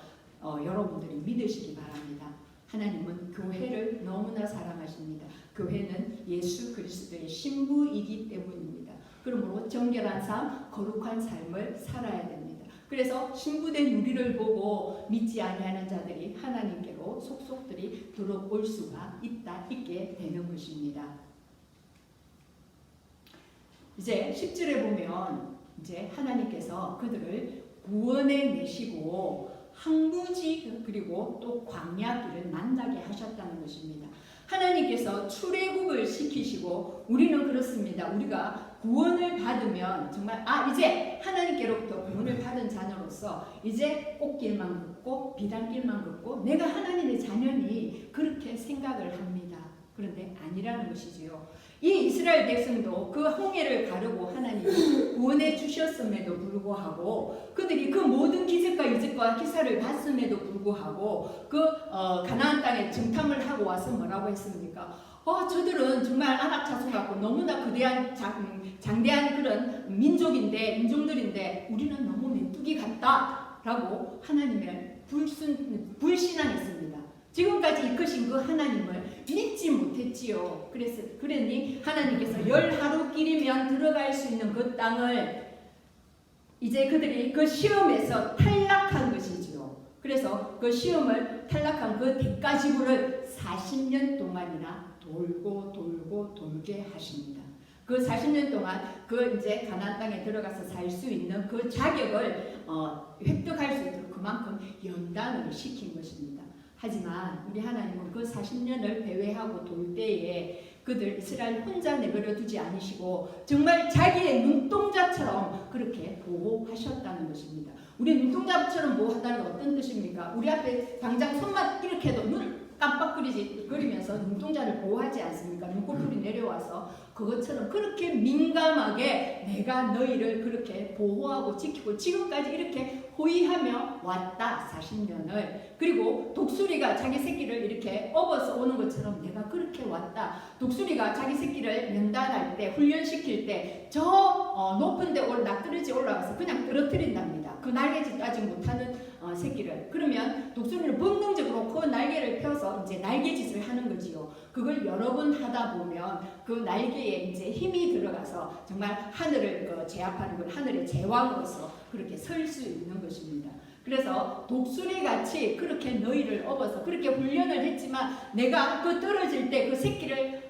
여러분들이 믿으시기 바랍니다. 하나님은 교회를 너무나 사랑하십니다. 교회는 예수 그리스도의 신부이기 때문입니다. 그러므로 정결한 삶, 거룩한 삶을 살아야 됩니다. 그래서 신부된 우리를 보고 믿지 아니하는 자들이 하나님께로 속속들이 들어올 수가 있게 되는 것입니다. 이제 10절에 보면 이제 하나님께서 그들을 구원해 내시고 항무지 그리고 또 광야길을 만나게 하셨다는 것입니다. 하나님께서 출애굽을 시키시고 우리는 그렇습니다. 우리가 구원을 받으면 정말 이제 하나님께로부터 구원을 받은 자녀로서 이제 꽃길만 걷고 비단길만 걷고 내가 하나님의 자녀니 그렇게 생각을 합니다. 그런데 아니라는 것이지요. 이 이스라엘 백성도 그 홍해를 가르고 하나님이 구원해 주셨음에도 불구하고 그들이 그 모든 기적과 이적과 기사를 봤음에도 불구하고 그 가나안 땅에 정탐을 하고 와서 뭐라고 했습니까? 저들은 정말 아낙 자손 같고 너무나 거대한 장대한 그런 민족들인데 우리는 너무 메뚜기 같다라고 하나님을 불신앙했습니다. 지금까지 이끄신 그 하나님을 믿지 못했지요. 그러니 하나님께서 10하루길이면 들어갈 수 있는 그 땅을 이제 그들이 그 시험에서 탈락한 것이지요. 그래서 그 시험을 탈락한 그 대가지구를 40년 동안이나 돌게 하십니다. 그 40년 동안 그 이제 가나안 땅에 들어가서 살 수 있는 그 자격을 획득할 수 있도록 그만큼 연단을 시킨 것입니다. 하지만 우리 하나님은 그 40년을 배회하고 돌 때에 그들 이스라엘 혼자 내버려 두지 않으시고 정말 자기의 눈동자처럼 그렇게 보호하셨다는 것입니다. 우리 눈동자처럼 보호한다는 게 어떤 뜻입니까? 우리 앞에 당장 손만 이렇게 해도 눈을 깜빡거리면서 눈동자를 보호하지 않습니까? 눈꺼풀이 내려와서 그것처럼 그렇게 민감하게 내가 너희를 그렇게 보호하고 지키고 지금까지 이렇게 호위하며 왔다 40년을. 그리고 독수리가 자기 새끼를 이렇게 업어서 오는 것처럼 내가 그렇게 왔다. 독수리가 자기 새끼를 면단할 때 훈련시킬 때 저 높은 데 낙떨어지 올라가서 그냥 떨어뜨린답니다. 그 날개짓 아직 못하는 새끼를. 그러면 독수리는 본능적으로 그 날개를 펴서 이제 날개짓을 하는 거지요. 그걸 여러 번 하다 보면 그 날개에 이제 힘이 들어가서 정말 하늘을 제압하는 걸 하늘의 제왕으로서 그렇게 설 수 있는 것입니다. 그래서 독수리같이 그렇게 너희를 업어서 그렇게 훈련을 했지만 내가 그 떨어질 때 그 새끼를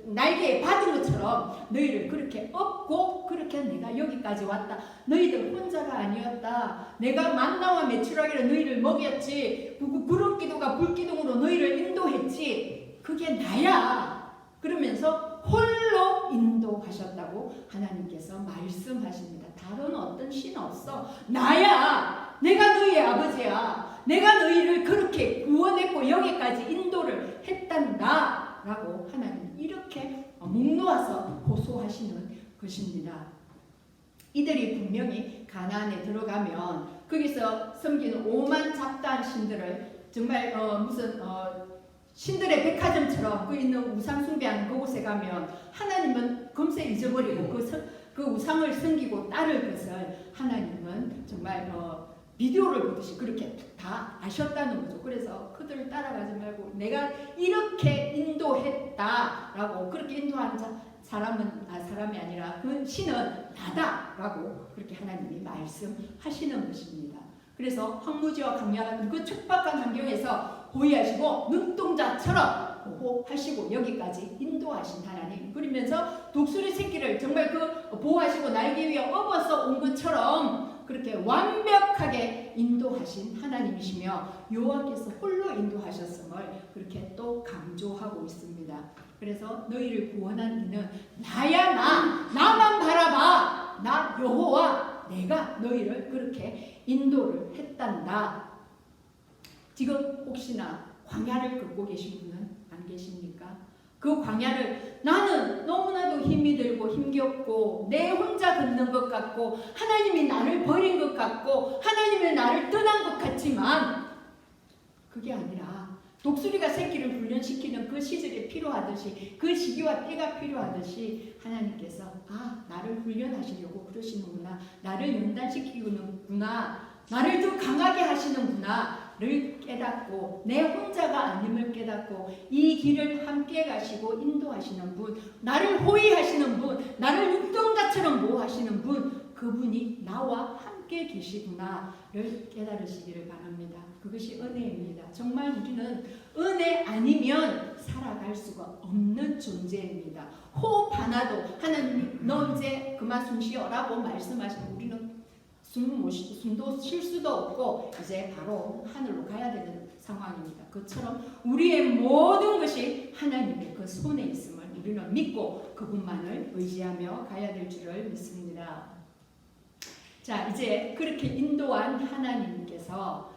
날개에 받은 것처럼 너희를 그렇게 업고 그렇게 내가 여기까지 왔다. 너희들 혼자가 아니었다. 내가 만나와 메추라기로 너희를 먹였지. 구름기둥과 불기둥으로 너희를 인도했지. 그게 나야. 그러면서 홀로 인도하셨다고 하나님께서 말씀하십니다. 다른 어떤 신 없어. 나야. 내가 너희의 아버지야. 내가 너희를 그렇게 구원했고 여기까지 인도를 했단다 라고 하나님 이렇게 목 놓아서 고소하시는 것입니다. 이들이 분명히 가나안에 들어가면 거기서 섬기는 오만 잡다한 신들을 정말 무슨 신들의 백화점처럼 그 있는 우상 숭배하는 그곳에 가면 하나님은 금세 잊어버리고 그 우상을 섬기고 따를 것을 하나님은 정말 비디오를 보듯이 그렇게 다 아셨다는 거죠. 그래서 그들을 따라가지 말고 내가 이렇게 인도했다라고 그렇게 인도한 사람이 아니라 그 신은 나다라고 그렇게 하나님이 말씀하시는 것입니다. 그래서 황무지와 광야 같은 그 척박한 환경에서 보호하시고 눈동자처럼 보호하시고 여기까지 인도하신 하나님. 그러면서 독수리 새끼를 정말 그 보호하시고 날개 위에 업어서 온 것처럼 그렇게 완벽하게 인도하신 하나님이시며 여호와께서 홀로 인도하셨음을 그렇게 또 강조하고 있습니다. 그래서 너희를 구원한 이는 나야 나만 바라봐 나 여호와 내가 너희를 그렇게 인도를 했단다. 지금 혹시나 광야를 걷고 계신 분은 안 계십니까? 그 광야를 나는 너무나도 힘이 들고 힘겹고 내 혼자 걷는 것 같고 하나님이 나를 버린 것 같고 하나님이 나를 떠난 것 같지만 그게 아니라 독수리가 새끼를 훈련시키는 그 시절이 필요하듯이 그 시기와 때가 필요하듯이 하나님께서 나를 훈련하시려고 그러시는구나 나를 연단시키는구나 나를 더 강하게 하시는구나 를 깨닫고 내 혼자가 아님을 깨닫고 이 길을 함께 가시고 인도하시는 분 나를 호위하시는 분 나를 눈동자처럼 보호하시는 분 그분이 나와 함께 계시구나를 깨달으시기를 바랍니다. 그것이 은혜입니다. 정말 우리는 은혜 아니면 살아갈 수가 없는 존재입니다. 호흡 하나도 하나님이 너 이제 그만 숨 쉬어라고 말씀하시면 우리는 숨도 쉴 수도 없고 이제 바로 하늘로 가야 되는 상황입니다. 그처럼 우리의 모든 것이 하나님의 그 손에 있음을 우리는 믿고 그분만을 의지하며 가야 될 줄을 믿습니다. 자, 이제 그렇게 인도한 하나님께서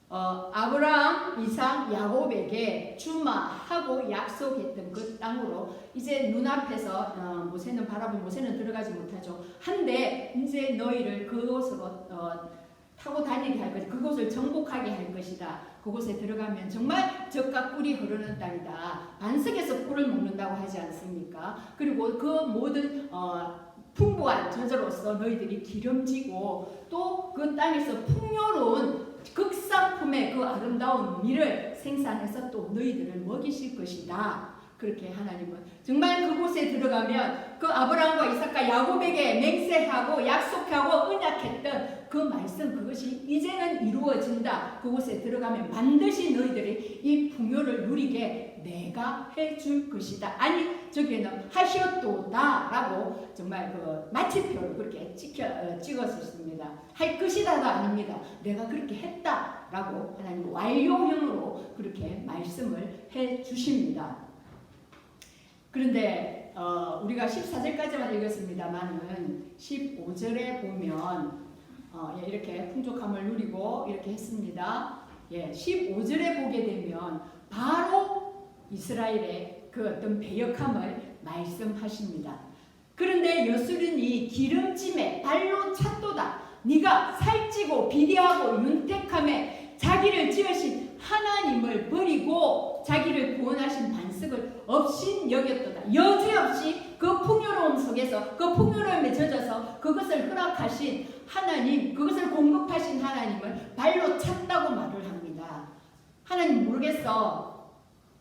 아브라함, 이삭, 야곱에게 주마하고 약속했던 그 땅으로 이제 눈앞에서 모세는 바라보고 모세는 들어가지 못하죠. 한데 이제 너희를 그곳으로 타고 다니게 할 것이다. 그곳을 정복하게 할 것이다. 그곳에 들어가면 정말 젖과 꿀이 흐르는 땅이다. 반석에서 꿀을 먹는다고 하지 않습니까? 그리고 그 모든 풍부한 저저로서 너희들이 기름지고 또 그 땅에서 풍요로운 극상품의 그 아름다운 밀을 생산해서 또 너희들을 먹이실 것이다. 그렇게 하나님은 정말 그곳에 들어가면 그 아브라함과 이삭과 야곱에게 맹세하고 약속하고 언약했던 그 말씀 그것이 이제는 이루어진다. 그곳에 들어가면 반드시 너희들이 이 풍요를 누리게 내가 해줄 것이다. 아니 저기에는 하셨도다 라고 정말 그 마침표를 그렇게 찍었습니다. 할 것이다가 아닙니다. 내가 그렇게 했다 라고 하나님 완료형으로 그렇게 말씀을 해 주십니다. 그런데 우리가 14절까지만 읽었습니다만은 15절에 보면 이렇게 풍족함을 누리고 이렇게 했습니다. 15절에 보게 되면 바로 이스라엘의 그 어떤 배역함을 말씀하십니다. 그런데 여수른이 기름짐에 발로 찼도다. 네가 살찌고 비리하고 윤택함에 자기를 지으신 하나님을 버리고 자기를 구원하신 반석을 없인 여겼도다. 여지없이 그 풍요로움 속에서 그 풍요로움에 젖어서 그것을 허락하신 하나님, 그것을 공급하신 하나님을 발로 찼다고 말을 합니다. 하나님 모르겠어.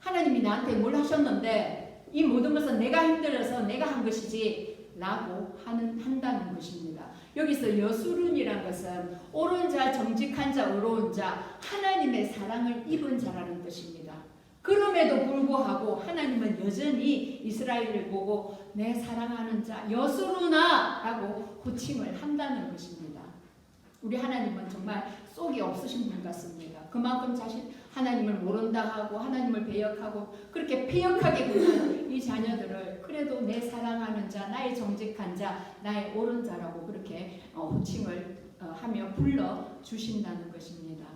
하나님이 나한테 뭘 하셨는데 이 모든 것은 내가 힘들어서 내가 한 것이지 라고 한다는 것입니다. 여기서 여수른이란 것은 옳은 자, 정직한 자, 의로운 자, 하나님의 사랑을 입은 자라는 뜻입니다. 그럼에도 불구하고 하나님은 여전히 이스라엘을 보고 내 사랑하는 자 여수르나 라고 호칭을 한다는 것입니다. 우리 하나님은 정말 속이 없으신 분 같습니다. 그만큼 하나님을 모른다 하고 하나님을 배역하고 그렇게 폐역하게 구는 이 자녀들을 그래도 내 사랑하는 자, 나의 정직한 자, 나의 옳은 자라고 그렇게 호칭을 하며 불러주신다는 것입니다.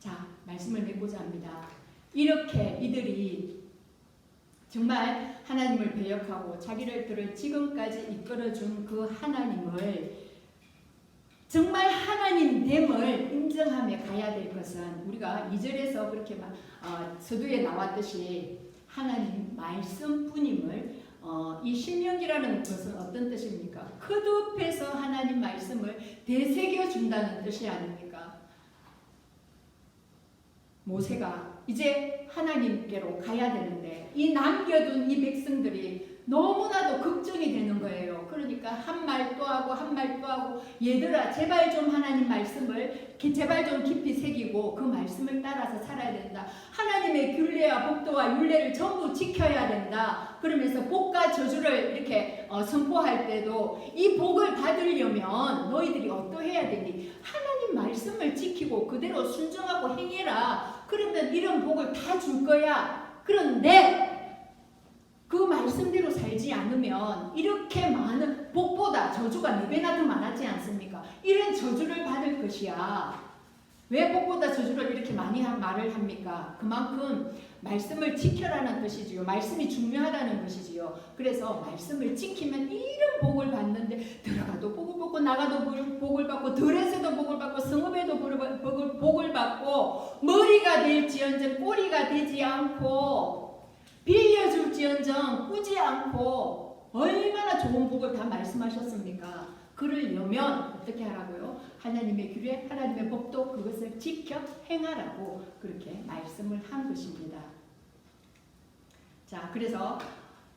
자, 말씀을 맺고자 합니다. 이렇게 이들이 정말 하나님을 배역하고 자기들을 지금까지 이끌어준 그 하나님을 정말 하나님됨을 인정하며 가야 될 것은 우리가 2절에서 그렇게 서두에 나왔듯이 하나님 말씀뿐임을 이 신명기라는 것은 어떤 뜻입니까? 거듭해서 하나님 말씀을 되새겨 준다는 뜻이 아닙니까? 모세가 이제 하나님께로 가야 되는데 이 남겨둔 이 백성들이 너무나도 걱정이 되는 거예요. 그러니까 한 말 또 하고 한 말 또 하고 얘들아 제발 좀 하나님 말씀을 제발 좀 깊이 새기고 그 말씀을 따라서 살아야 된다. 하나님의 균례와 법도와 율례를 전부 지켜야 된다. 그러면서 복과 저주를 이렇게 선포할 때도 이 복을 받으려면 너희들이 어떠해야 되니? 하나님 말씀을 지키고 그대로 순종하고 행해라. 그러면 이런 복을 다 줄 거야. 그런데 그 말씀대로 살지 않으면 이렇게 많은 복보다 저주가 4배나 더 많았지 않습니까? 이런 저주를 받을 것이야. 왜 복보다 저주를 이렇게 많이 말을 합니까? 그만큼 말씀을 지켜라는 뜻이지요. 말씀이 중요하다는 것이지요. 그래서 말씀을 지키면 이런 복을 받는데 들어가도 복을 받고 나가도 복을 받고 들에서도 복을 받고 성읍에도 복을 받고 머리가 될지언정 꼬리가 되지 않고 빌려줄지언정 꾸지 않고 얼마나 좋은 복을 다 말씀하셨습니까? 그러려면 어떻게 하라고요? 하나님의 규례, 하나님의 법도 그것을 지켜 행하라고 그렇게 말씀을 한 것입니다. 자, 그래서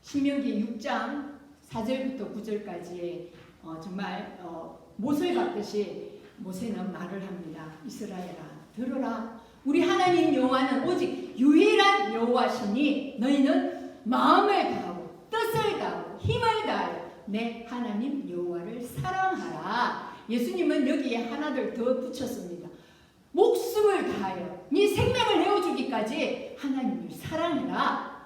신명기 6장 4절부터 9절까지 정말 못을 받듯이 모세는 말을 합니다. 이스라엘아 들어라. 우리 하나님 여호와는 오직 유일한 여호와시니 너희는 마음을 다하고 뜻을 다하고 힘을 다하여 내 하나님 여호와를 사랑하라. 예수님은 여기에 하나를 더 붙였습니다. 목숨을 다하여 네 생명을 내어주기까지 하나님을 사랑해라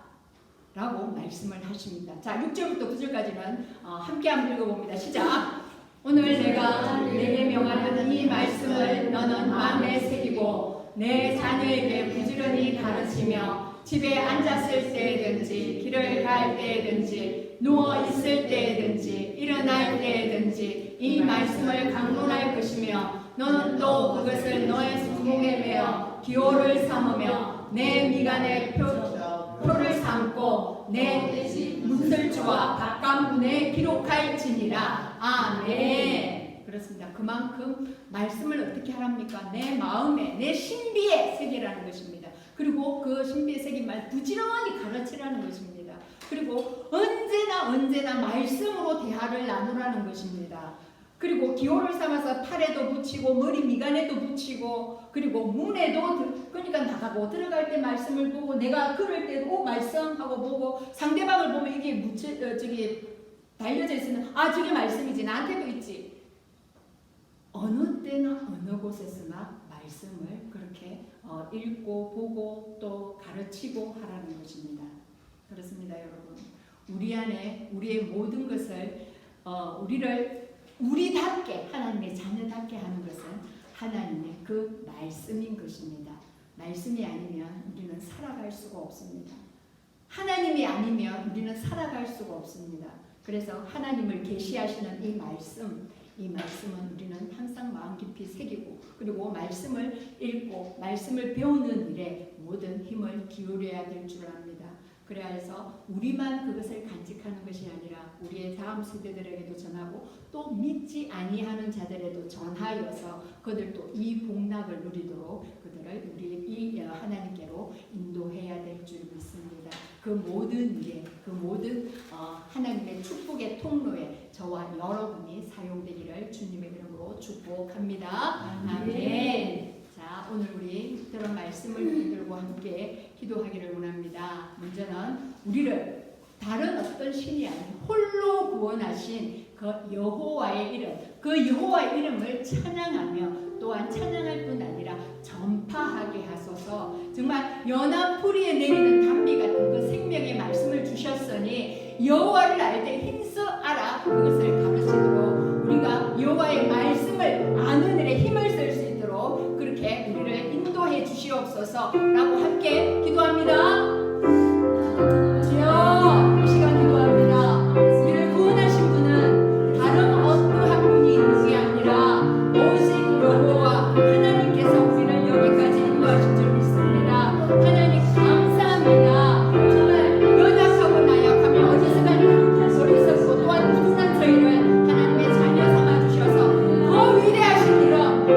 라고 말씀을 하십니다. 자, 6절부터 9절까지는 함께 한번 읽어봅니다. 시작. 오늘 내가 내게 명하는 이 말씀을 너는 마음에 새기고 내 자녀에게 부지런히 가르치며 집에 앉았을 때든지 길을 갈 때든지 누워 있을 때든지 일어날 때든지 이 말씀을 강론할 것이며 너는 또 그것을 너의 손목에 매어 기호를 삼으며 내 미간에 표를 삼고 내 문설주와 각각문에 기록할지니라. 아멘. 그렇습니다. 그만큼 말씀을 어떻게 하랍니까? 내 마음에 내 신비에 새기라는 것입니다. 그리고 그 신비에 새긴 말 부지런히 가르치라는 것입니다. 그리고 언제나 말씀으로 대화를 나누라는 것입니다. 그리고 기호를 삼아서 팔에도 붙이고 머리 미간에도 붙이고 그리고 문에도 그러니까 나가고 들어갈 때 말씀을 보고 내가 걸을 때도 말씀하고 보고 상대방을 보면 이게 저기 달려져 있으면 저게 말씀이지 나한테도 있지. 어느 때나 어느 곳에서나 말씀을 그렇게 읽고 보고 또 가르치고 하라는 것입니다. 그렇습니다, 여러분. 우리 안에 우리의 모든 것을 우리답게 하나님의 자녀답게 하는 것은 하나님의 그 말씀인 것입니다. 말씀이 아니면 우리는 살아갈 수가 없습니다. 하나님이 아니면 우리는 살아갈 수가 없습니다. 그래서 하나님을 계시하시는 이 말씀은 우리는 항상 마음 깊이 새기고 그리고 말씀을 읽고 말씀을 배우는 일에 모든 힘을 기울여야 될 줄 압니다. 그래서 우리만 그것을 간직하는 것이 아니라 우리의 다음 세대들에게도 전하고 또 믿지 아니하는 자들에도 전하여서 그들도 이 복락을 누리도록 그들을 우리 이 하나님께로 인도해야 될 줄 믿습니다. 그 모든 일에 그 모든 하나님의 축복의 통로에 저와 여러분이 사용되기를 주님의 이름으로 축복합니다. 아멘. 자, 오늘 우리 들은 말씀을 붙들고 함께 기도하기를 원합니다. 먼저는 우리를 다른 어떤 신이 아닌 홀로 구원하신 그 여호와의 이름, 그 여호와의 이름을 찬양하며 또한 찬양할 뿐 아니라 전파하게 하소서. 정말 연한 풀이에 내리는 단비 같은 그 생명의 말씀을 주셨으니 여호와를 알 때 힘써 알아 그것을 가르치도록 우리가 여호와의 말씀을 아는 일에 힘을 쓸 수 있도록 그렇게 우리를 인도해 주시옵소서. 주시옵소서라고 함께 기도합니다. 주여, 이 시간 기도합니다. 우리를 구원하신 분은 다른 어떠한 분이 있는 게 아니라 오직 여호와 하나님께서 우리를 여기까지 인도하신 줄 믿습니다. 하나님 감사합니다. 정말 연약하고 나약하며 어디서나 소리쳤고 또한 무능한 저희를 하나님의 자녀 삼아 주셔서 그 위대하신 이름, 그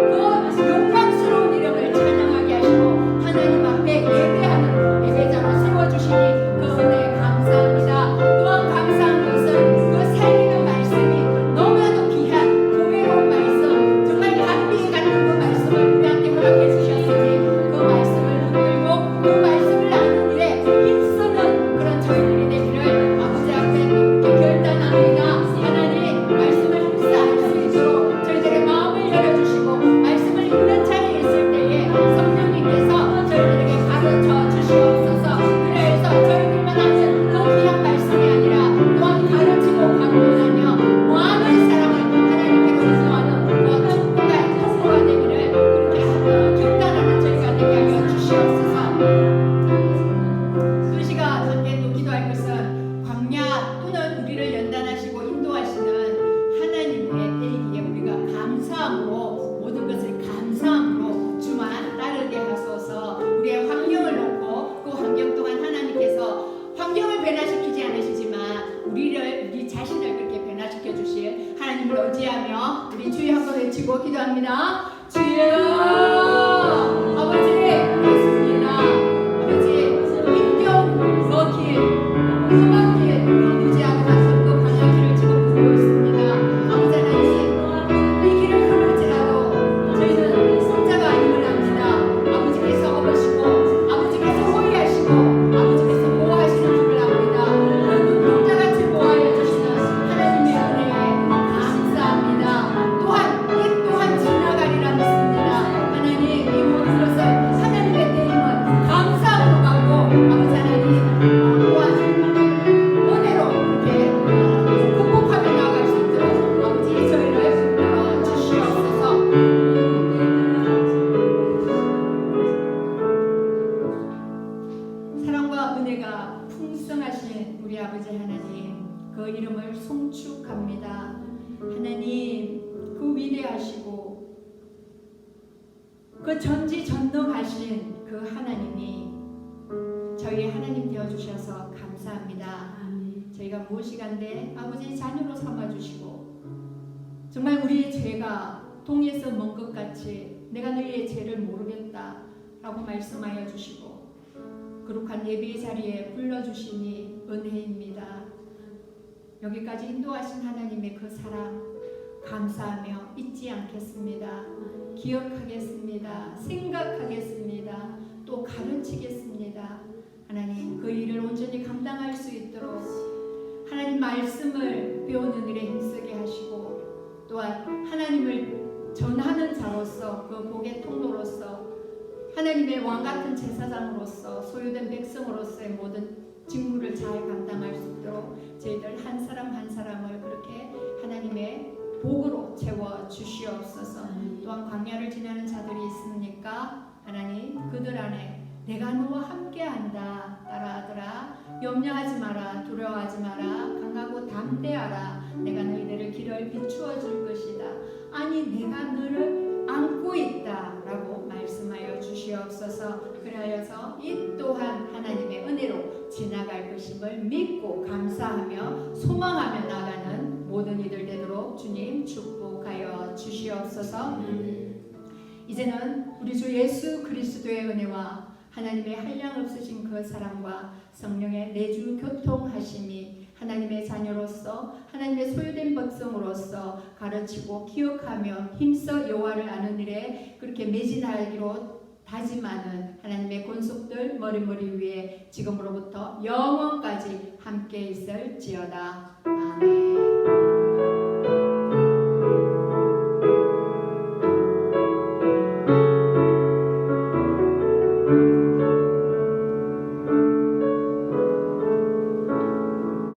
영광스러운 이름을 찬양하게 하시고 하나님 앞에 예배하는 예배자로 세워주시니 그 은혜에 감사합니다. 또한 감사한 것은 그 살리는 말씀이 너무나도 귀한 보배로운 말씀, 정말 단비 같은 그 말씀을 우리한테 허락해 주셨으니 그 말씀을 붙들고 그 말씀을 나누는 일에 힘쓰는 그런 저희들이 되기를 아버지 앞에 이렇게 결단합니다. 하나님 말씀을 흡수할 수 있도록 저희들의 마음을 열어주시고 말씀을 읽는 자리에 있을 때에 성령님께서 저희들에게 가르쳐 주시옵소서. 그래서 저희들만 아는 그 귀한 말씀이 아니라 또한 가르치고 강론하며 많은 사람을 하나님께로 인도하는 그 축복의 통로가 되기를 그렇게 결단하는 저희가 되게 하여 주시옵소서. 그 시간 함께 또 기도할 것은 광야 또는 우리를 연단하시고 인도하시는 하나님의 때이기에 우리가 감사함으로 모든 것을 감사함으로 주만 따르게 하소서. 우리의 환경을 놓고 그 환경 동안 하나님께서 환경을 변화시키지 않으시지만 우리 자신을 그렇게 변화시켜 주실 하나님을 의지하며 우리 주여 한번 외치고 기도합니다. 주여 아버지 그렇습니다. 아버지 인경 너길 험한길 아버지 아름다운 그 광야길을 지금 걷고 있습니다. 아버지 하나님 이 길을 걸을지라도 저희는 성자가 아님을 압니다. 아버지께서 업으시고 아버지께서 호위하시고 아버지께서 보호하시는 줄을 압니다. 눈동자같이 보호하여 주시는 하나님의 은혜에 감사합니다. 또한 이 또한 지나가리라 믿습니다. 하나님 이 모든 것을 하나님의 때임은 감사함으로 받고 아버지 하나님 또한 은혜로 이렇게 극복하며 나아갈 수 있도록 아버지 저희를 주시옵소서. 사랑과 은혜가 풍성하신 우리 아버지 하나님 그 이름을 송축합니다. 하나님 그 위대하시고 그 전지전능하신 그 하나님이 저희의 하나님 되어주셔서 감사합니다. 아멘. 저희가 무엇이간데 아버지 자녀로 삼아주시고 정말 우리의 죄가 동에서 먼 것 같이 내가 너희의 죄를 모르겠다 라고 말씀하여 주시고 거룩한 예배의 자리에 불러주시니 은혜입니다. 여기까지 인도하신 하나님의 그 사랑 감사하며 잊지 않겠습니다. 기억하겠습니다. 생각하겠습니다. 또 가르치겠습니다. 하나님 그 일을 온전히 감당할 수 있도록 하나님 말씀을 배우는 일에 힘쓰게 하시고 또한 하나님을 전하는 자로서 그 복의 통로로서 하나님의 왕같은 제사장으로서 소유된 백성으로서의 모든 직무를 잘 감당할 수 있도록 저희들 한 사람 한 사람을 그렇게 하나님의 복으로 채워 주시옵소서. 또한 광야를 지나는 자들이 있습니까? 하나님 그들 안에 내가 너와 함께한다. 따라하더라. 염려하지 마라. 두려워하지 마라. 강하고 담대하라. 내가 너희들을 길을 비추어 줄 것이다. 아니 내가 너를 안고 있다 라고 말씀하여 주시옵소서. 그리하여서 이 또한 하나님의 은혜로 지나갈 것임을 믿고 감사하며 소망하며 나가는 모든 이들 되도록 주님 축복하여 주시옵소서. 이제는 우리 주 예수 그리스도의 은혜와 하나님의 한량없으신 그 사랑과 성령의 내주 교통하심이 하나님의 자녀로서 하나님의 소유된 백성으로서 가르치고 기억하며 힘써 여호와를 아는 일에 그렇게 매진하기로 다짐하는 하나님의 권속들 머리머리 위에 지금으로부터 영원까지 함께 있을지어다. 아멘.